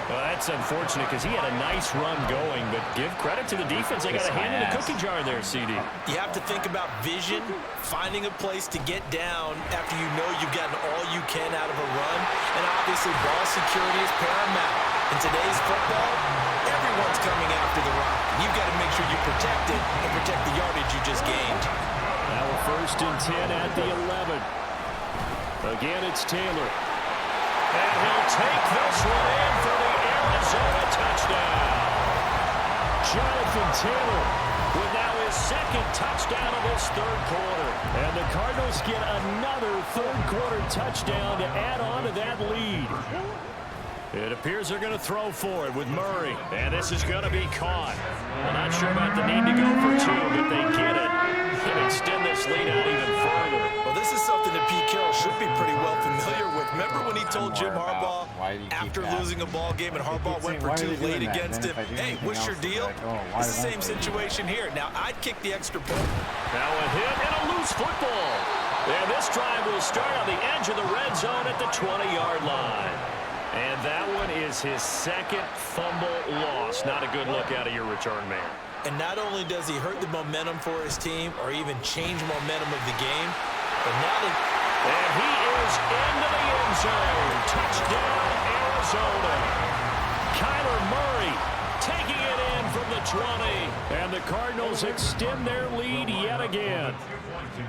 Well, that's unfortunate because he had a nice run going, but give credit to the defense. They got a hand in the cookie jar there, CD. You have to think about vision, finding a place to get down after you know you've gotten all you can out of a run, and obviously ball security is paramount. In today's football, everyone's coming after the rock. You've got to make sure you protect it and protect the yardage you just gained. Now a 1st and 10 at the 11. Again, it's Taylor. And he'll take this one in for the Arizona touchdown. Jonathan Taylor with now his second touchdown of this third quarter. And the Cardinals get another third quarter touchdown to add on to that lead. It appears they're going to throw for it with Murray. And this is going to be caught. I'm not sure about the need to go for two, but they get it and extend this lead out even further. Well, this is something that Pete Carroll should be pretty well familiar with. Remember when he told Jim Harbaugh after losing a ball game and Harbaugh went for two late against him, hey, what's your deal? It's the same situation here. Now, I'd kick the extra point. Now a hit and a loose football. And this drive will start on the edge of the red zone at the 20-yard line. And that one is his second fumble loss. Not a good look out of your return man. And not only does he hurt the momentum for his team or even change momentum of the game, but now that... And he is into the end zone. Touchdown, Arizona. Kyler Murray taking it in from the 20. And the Cardinals extend their lead yet again.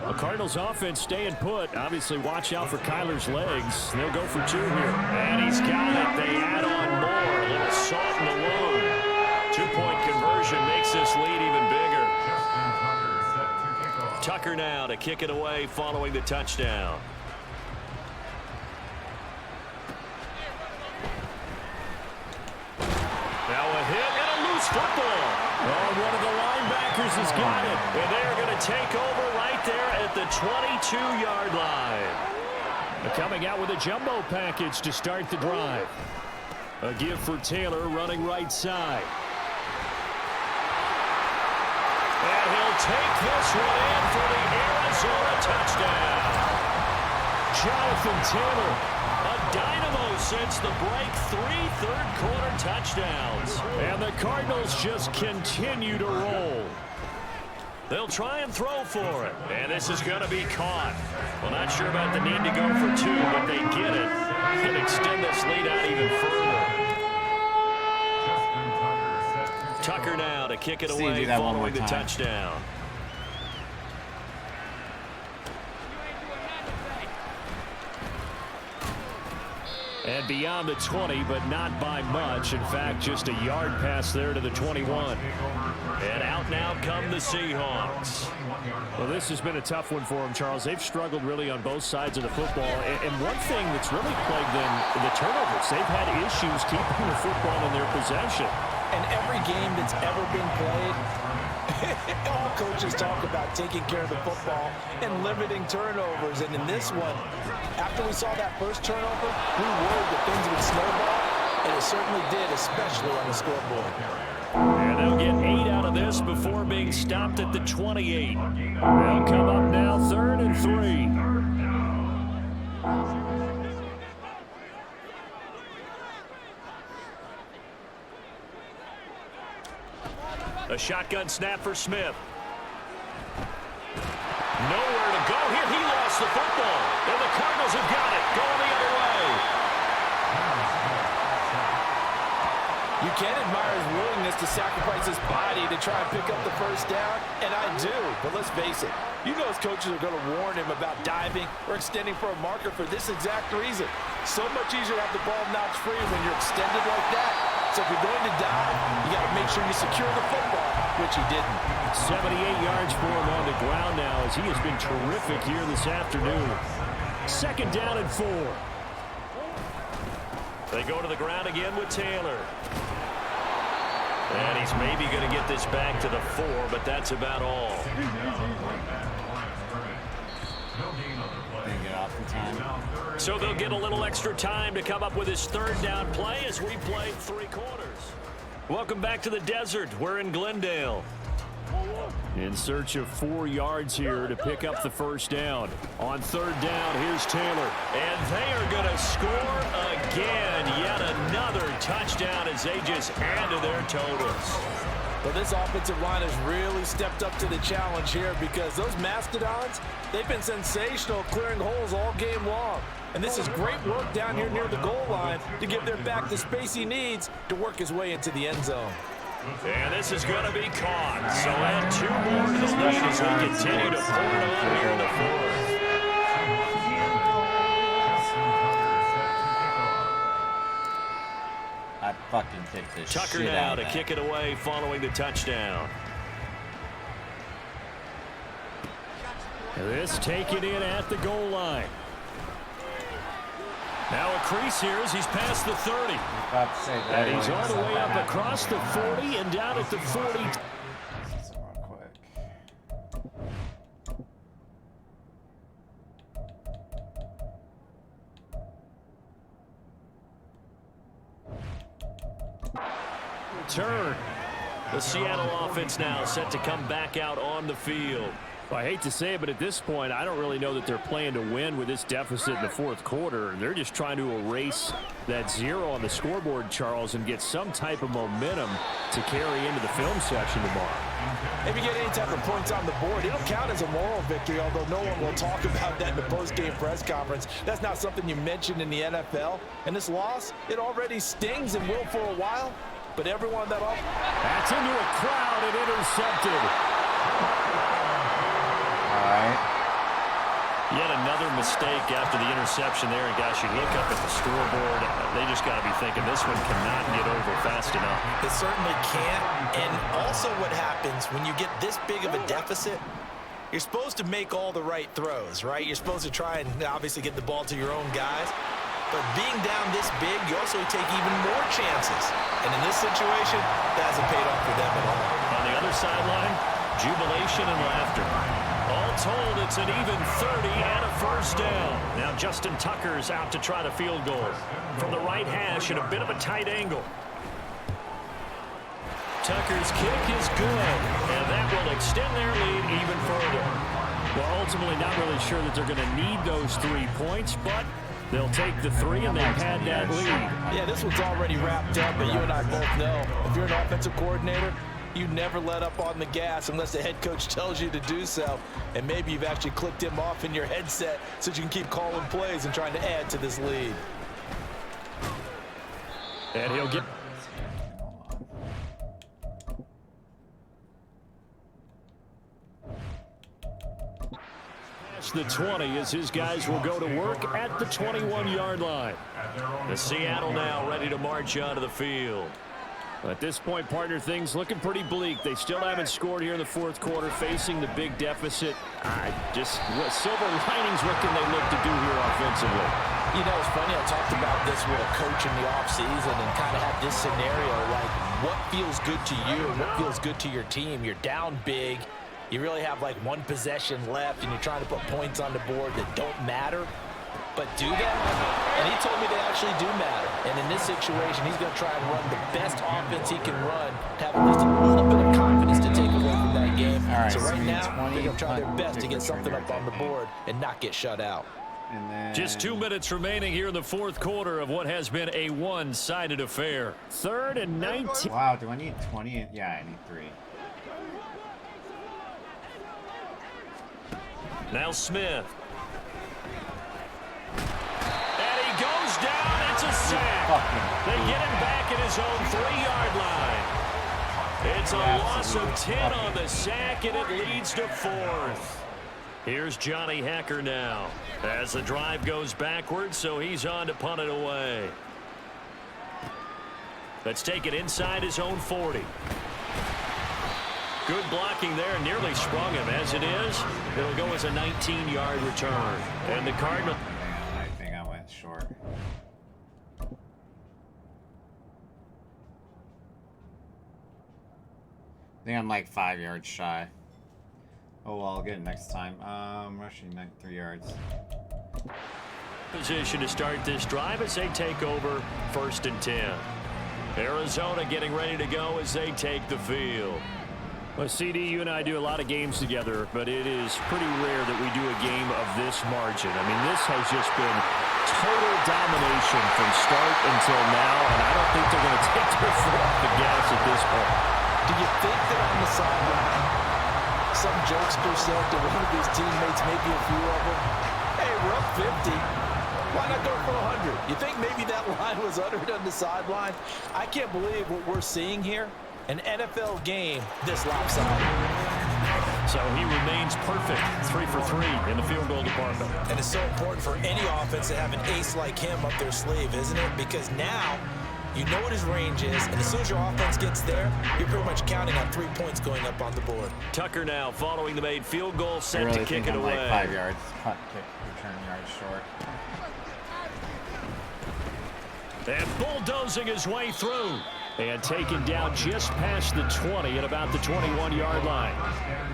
The Cardinals offense staying put. Obviously, watch out for Kyler's legs. They'll go for two here. And he's got it. They add on more. A little salt in the wound. 2-point conversion makes this lead even bigger. Tucker now to kick it away following the touchdown. Now a hit and a loose football. Oh, one of the linebackers has got it. And they're going to take over right there at the 22-yard line. Coming out with a jumbo package to start the drive. A give for Taylor running right side. And he'll take this one in for the Arizona touchdown. Jonathan Taylor, a dynamo since the break. 3 third-quarter touchdowns. And the Cardinals just continue to roll. They'll try and throw for it. And this is going to be caught. Well, not sure about the need to go for two, but they get it and extend this lead out even further. Tucker now to kick it away following the touchdown. And beyond the 20, but not by much. In fact, just a yard pass there to the 21. And out now come the Seahawks. Well, this has been a tough one for them, Charles. They've struggled really on both sides of the football. And one thing that's really plagued them, the turnovers. They've had issues keeping the football in their possession. And every game that's ever been played, all coaches talk about taking care of the football and limiting turnovers. And in this one, after we saw that first turnover, we worried that things would snowball, and it certainly did, especially on the scoreboard. And they'll get 8 out of this before being stopped at the 28. They'll come up now 3rd and 3. A shotgun snap for Smith. Nowhere to go here. He lost the football. And the Cardinals have got it. Going the other way. You can admire his willingness to sacrifice his body to try and pick up the first down, and I do. But let's face it, you know his coaches are going to warn him about diving or extending for a marker for this exact reason. So much easier to have the ball notch free when you're extended like that. So if you're going to dive, you got to make sure you secure the football, which he didn't. 78 yards for him on the ground now as he has been terrific here this afternoon. 2nd down and 4. They go to the ground again with Taylor. And he's maybe going to get this back to the 4, but that's about all. So they'll get a little extra time to come up with his 3rd down play as we play 3 quarters. Welcome back to the desert. We're in Glendale. In search of 4 yards here to pick up the first down. On 3rd down, here's Taylor. And they are going to score again. Yet another touchdown as they just add to their totals. Well, this offensive line has really stepped up to the challenge here because those Mastodons, they've been sensational clearing holes all game long. And this is great work down here near the goal line to give their back the space he needs to work his way into the end zone. And this is going to be caught. So add 2 more to the lead as we continue to pour it on here in the 4th. I fucking kicked this Tucker shit now out to of kick it away following the touchdown. This taken in at the goal line. Now a crease here as he's past the 30. And he's all the way up across the 40 and down at the 40. Turn. The Seattle offense now set to come back out on the field. Well, I hate to say it, but at this point, I don't really know that they're playing to win with this deficit in the 4th quarter. They're just trying to erase that 0 on the scoreboard, Charles, and get some type of momentum to carry into the film session tomorrow. If you get any type of points on the board, it'll count as a moral victory, although no one will talk about that in the post-game press conference. That's not something you mentioned in the NFL. And this loss, it already stings and will for a while. But everyone that off. That's into a crowd and intercepted. All right. Yet another mistake after the interception there. And gosh, you look up at the scoreboard, they just got to be thinking this one cannot get over fast enough. It certainly can't. And also what happens when you get this big of a deficit, you're supposed to make all the right throws, right? You're supposed to try and obviously get the ball to your own guys. But being down this big, you also take even more chances. And in this situation, that hasn't paid off for them at all. On the other sideline, jubilation and laughter. All told, it's an even 30 and a first down. Now Justin Tucker's out to try the field goal. From the right hash at a bit of a tight angle. Tucker's kick is good. And that will extend their lead even further. Well, ultimately not really sure that they're going to need those 3 points, but they'll take the 3 and they've had that lead. Yeah, this one's already wrapped up, but you and I both know if you're an offensive coordinator, you never let up on the gas unless the head coach tells you to do so. And maybe you've actually clicked him off in your headset so you can keep calling plays and trying to add to this lead. And he'll get... the 20 as his guys will go to work at the 21-yard line. The Seattle now ready to march onto the field. At this point, partner, things looking pretty bleak. They still haven't scored here in the 4th quarter, facing the big deficit. Just what silver linings, what can they look to do here offensively? You know, it's funny, I talked about this with a coach in the offseason and kind of had this scenario, like what feels good to you and what feels good to your team. You're down big. You really have like 1 possession left, and you're trying to put points on the board that don't matter. But do them. And And he told me they actually do matter. And in this situation, he's going to try and run the best offense he can run, have at least a little bit of confidence to take away from that game. All right, so so right we need now, 20 they're going to try their punt, best to kick, get something return up on the yards, board and not get shut out. And then... Just 2 minutes remaining here in the fourth quarter of what has been a one-sided affair. 3rd and 19. Wow, do I need 20? Yeah, I need 3. Now Smith. And he goes down. It's a sack. They get him back at his own 3-yard line. It's a loss of 10 on the sack, and it leads to 4th. Here's Johnny Hecker now as the drive goes backwards, so he's on to punt it away. Let's take it inside his own 40. Good blocking there, nearly sprung him. As it is, it'll go as a 19-yard return. And the Cardinals... I think I went short. I think I'm like 5 yards shy. Oh, well, I'll get it next time. Rushing 3 yards. Position to start this drive as they take over 1st and 10. Arizona getting ready to go as they take the field. Well, CD, you and I do a lot of games together, but it is pretty rare that we do a game of this margin. I mean, this has just been total domination from start until now, and I don't think they're going to take their foot off the gas at this point. Do you think that on the sideline, some jokester said to one of his teammates, maybe a few of them, hey, we're up 50. Why not go for 100? You think maybe that line was uttered on the sideline? I can't believe what we're seeing here. An NFL game this lopsided. So he remains perfect, 3 for 3 in the field goal department. And it's so important for any offense to have an ace like him up their sleeve, isn't it? Because now you know what his range is, and as soon as your offense gets there, you're pretty much counting on 3 points going up on the board. Tucker now following the made field goal, set really to kick it I'm away. like 5 yards. Punt, kick, return yards short. And bulldozing his way through. And taken down just past the 20 at about the 21-yard line.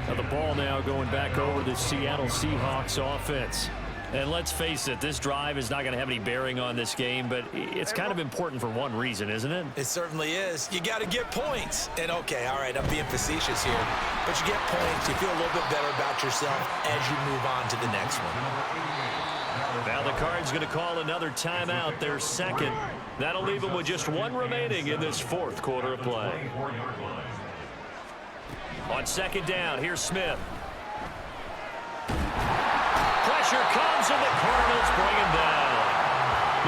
Now the ball now going back over the Seattle Seahawks offense. And let's face it, this drive is not going to have any bearing on this game, but it's kind of important for one reason, isn't it? It certainly is. You got to get points. And okay, all right, I'm being facetious here, but you get points, you feel a little bit better about yourself as you move on to the next one. Now the Cards going to call another timeout, their second. That'll leave them with just 1 remaining in this fourth quarter of play. On 2nd down, here's Smith. Pressure comes, and the Cardinals bring him down.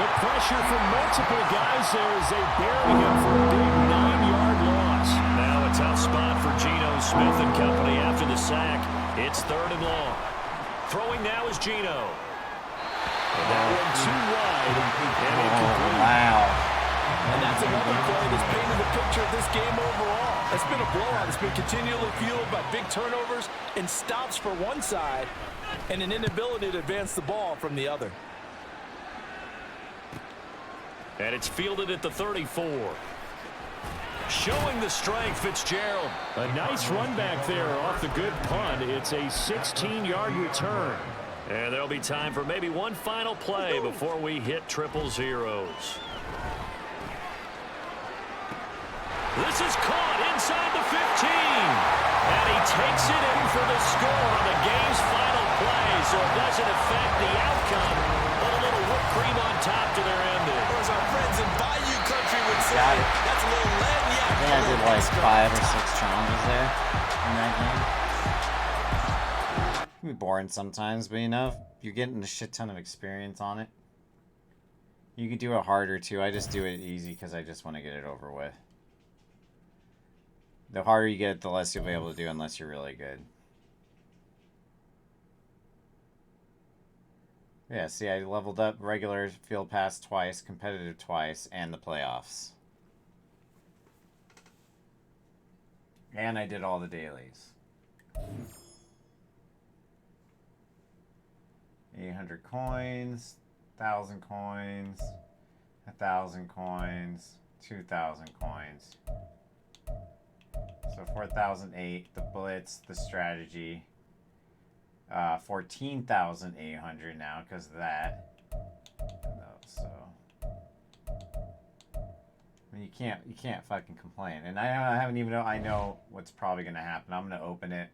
The pressure from multiple guys there as they bury him for a big 9-yard loss. Now a tough spot for Geno Smith and company after the sack. It's 3rd and long. Throwing now is Geno. And that one too wide and incomplete. Wow. And that's another play that's painted the picture of this game overall. It's been a blowout. It's been continually fueled by big turnovers and stops for one side and an inability to advance the ball from the other. And it's fielded at the 34. Showing the strength, Fitzgerald. A nice run back there off the good punt. It's a 16-yard return. And there'll be time for maybe one final play before we hit triple zeros. This is caught inside the 15. And he takes it in for the score on the game's final play, so it doesn't affect the outcome. But a little whipped cream on top to their ending. Or as our friends in Bayou Country would say, that's a little lead. Yeah, I think I did like 5 or 6 challenges there in that game. It can be boring sometimes, but you know, you're getting a shit ton of experience on it. You could do it harder too. I just do it easy because I just want to get it over with. The harder you get, the less you'll be able to do unless you're really good. Yeah, see, I leveled up regular field pass twice, competitive twice, and the playoffs. And I did all the dailies. 800 coins, 1,000 coins, 1,000 coins, 2,000 coins. So 4,008, the blitz, the strategy. 14,800 now because of that. So can't fucking complain. And I haven't even know. I know what's probably gonna happen. I'm gonna open it.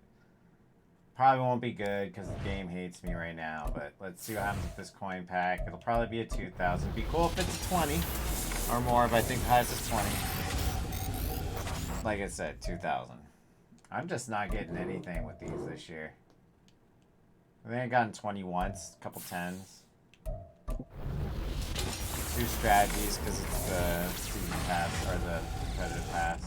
Probably won't be good because the game hates me right now. But let's see what happens with this coin pack. It'll probably be a 2,000. It'd be cool if it's a 20 or more. But I think the highest is 20. Like I said, 2,000. I'm just not getting anything with these this year. I think I've gotten 20 once, a couple 10s. 2 strategies because it's the season pass or the competitive pass.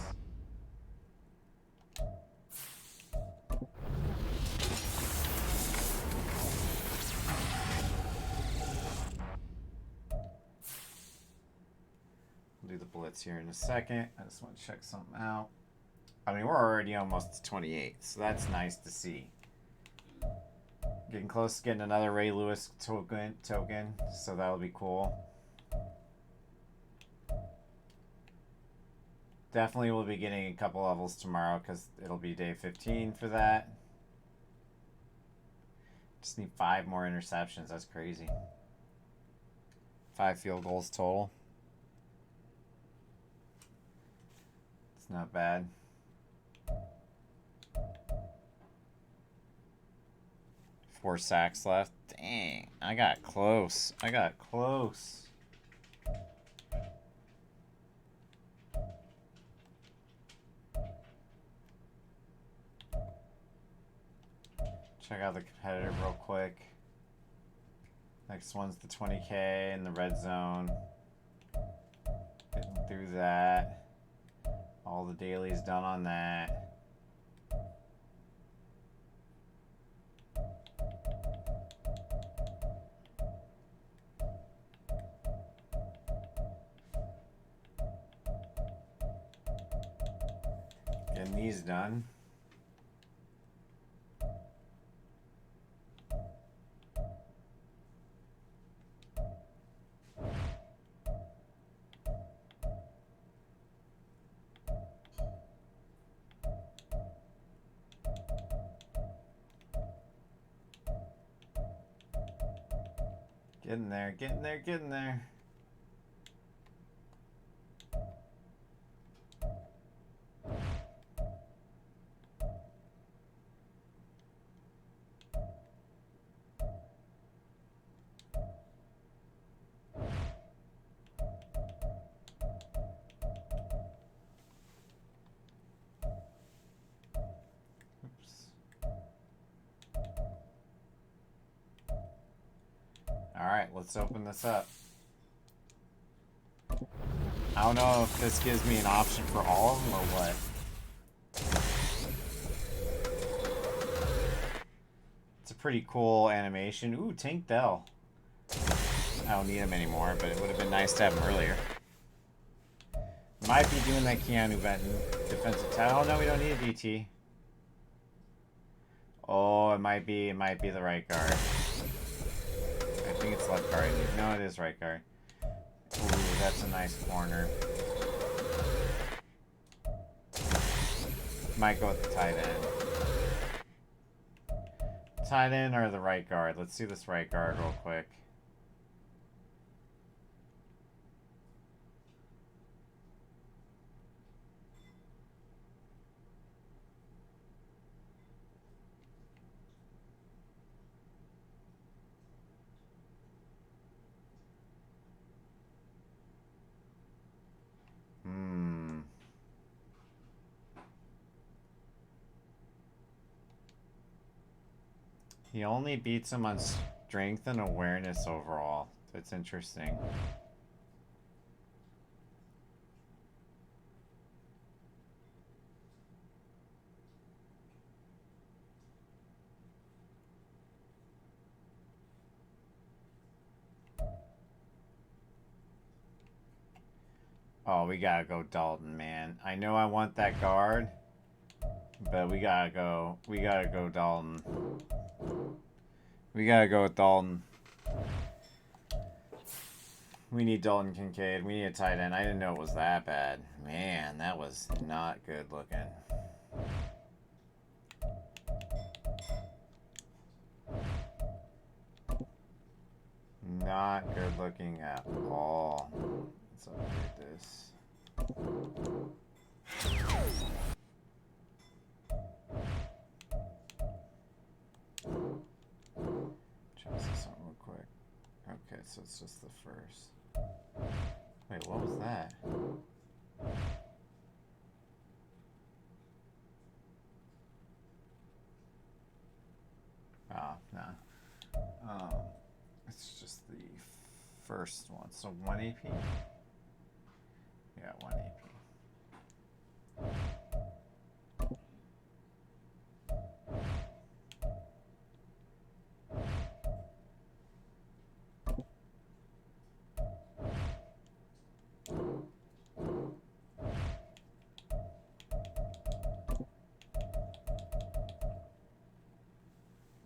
We'll do the blitz here in a second. I just want to check something out. I mean, we're already almost to 28, so that's nice to see. Getting close to getting another Ray Lewis token, so that'll be cool. Definitely will be getting a couple levels tomorrow because it'll be day 15 for that. Just need 5 more interceptions. That's crazy. 5 field goals total. It's not bad. Four sacks left. Dang, I got close. I got close. Check out the competitor real quick. Next one's the 20K in the red zone. Getting through that. All the dailies done on that. Getting these done. Getting there, getting there, getting there. Alright, let's open this up. I don't know if this gives me an option for all of them or what. It's a pretty cool animation. Ooh, Tank Dell. I don't need him anymore, but it would have been nice to have him earlier. Might be doing that Keanu Benton defensive tackle. Oh no, we don't need a DT. Oh, it might be the right guard. I think it's left guard. No, it is right guard. Ooh, that's a nice corner. Might go with the tight end. Tight end or the right guard? Let's see this right guard real quick. He only beats him on strength and awareness overall. That's interesting. Oh, we gotta go Dalton, man. I know I want that guard, but we gotta go Dalton. We gotta go with Dalton. We need Dalton Kincaid. We need a tight end. I didn't know it was that bad. Man, that was not good looking. Not good looking at all. Let's update this. Check this out real quick. Okay, so it's just the first. Wait, what was that? Oh, no. It's just the first one. So 1 AP? Yeah, 1 AP.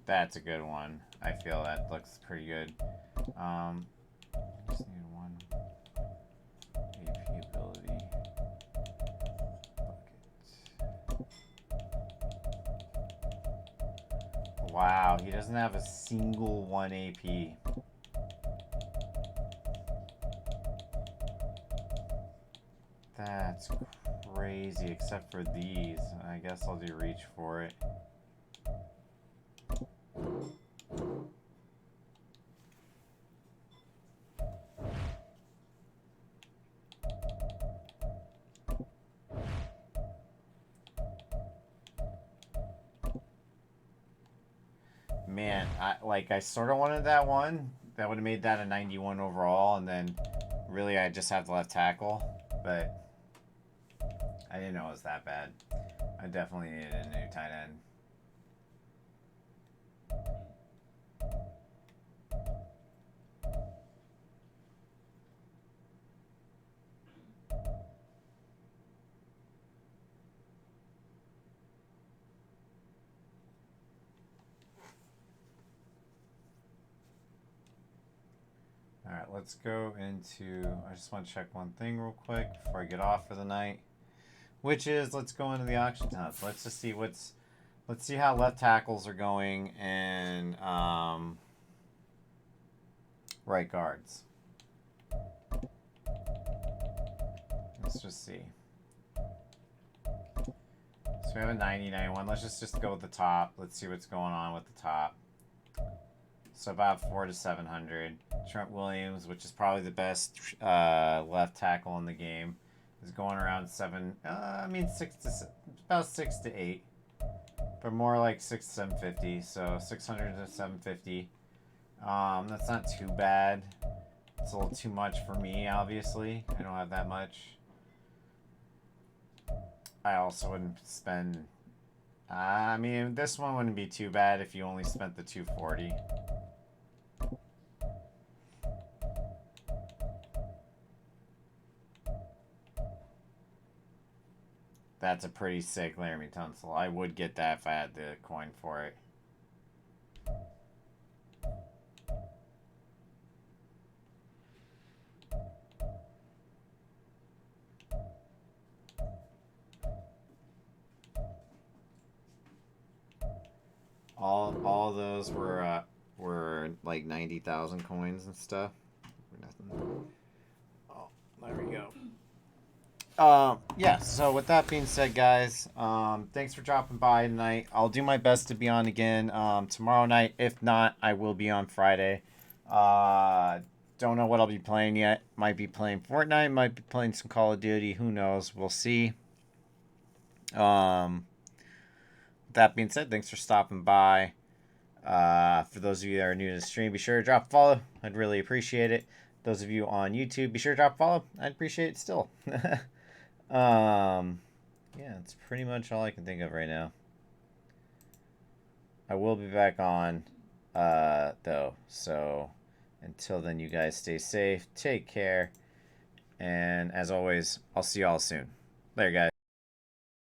That's a good one. I feel that looks pretty good. Just need one AP ability. Bucket. Wow, he doesn't have a single 1 AP. That's crazy, except for these. I guess I'll do reach for it. Man, I sort of wanted that one. That would have made that a 91 overall, and then really I just have the left tackle, but I didn't know it was that bad. I definitely needed a new tight end. Alright, let's go into... I just want to check one thing real quick before I get off for the night. Which is, let's go into the auction house. Let's just see what's... Let's see how left tackles are going and right guards. Let's just see. So we have a 99 one. Let's just go with the top. Let's see what's going on with the top. So about 400 to 700. Trent Williams, which is probably the best left tackle in the game, is going around 7. About 6 to 8, but more like 6 to 750. So 600 to 750. That's not too bad. It's a little too much for me, obviously. I don't have that much. I also wouldn't spend. I mean, this one wouldn't be too bad if you only spent the 240. That's a pretty sick Laramie Tunsil. I would get that if I had the coin for it. All those were like 90,000 coins and stuff. Nothing. Oh, there we go. Yeah, so with that being said, guys, thanks for dropping by tonight. I'll do my best to be on again tomorrow night. If not, I will be on Friday. Don't know what I'll be playing yet. Might be playing Fortnite, might be playing some Call of Duty. Who knows? We'll see. With that being said, thanks for stopping by. For those of you that are new to the stream, be sure to drop a follow. I'd really appreciate it. Those of you on YouTube, be sure to drop a follow. I'd appreciate it still. Yeah, that's pretty much all I can think of right now. I will be back on, though. So until then, you guys stay safe, take care, and as always, I'll see y'all soon. Later, guys.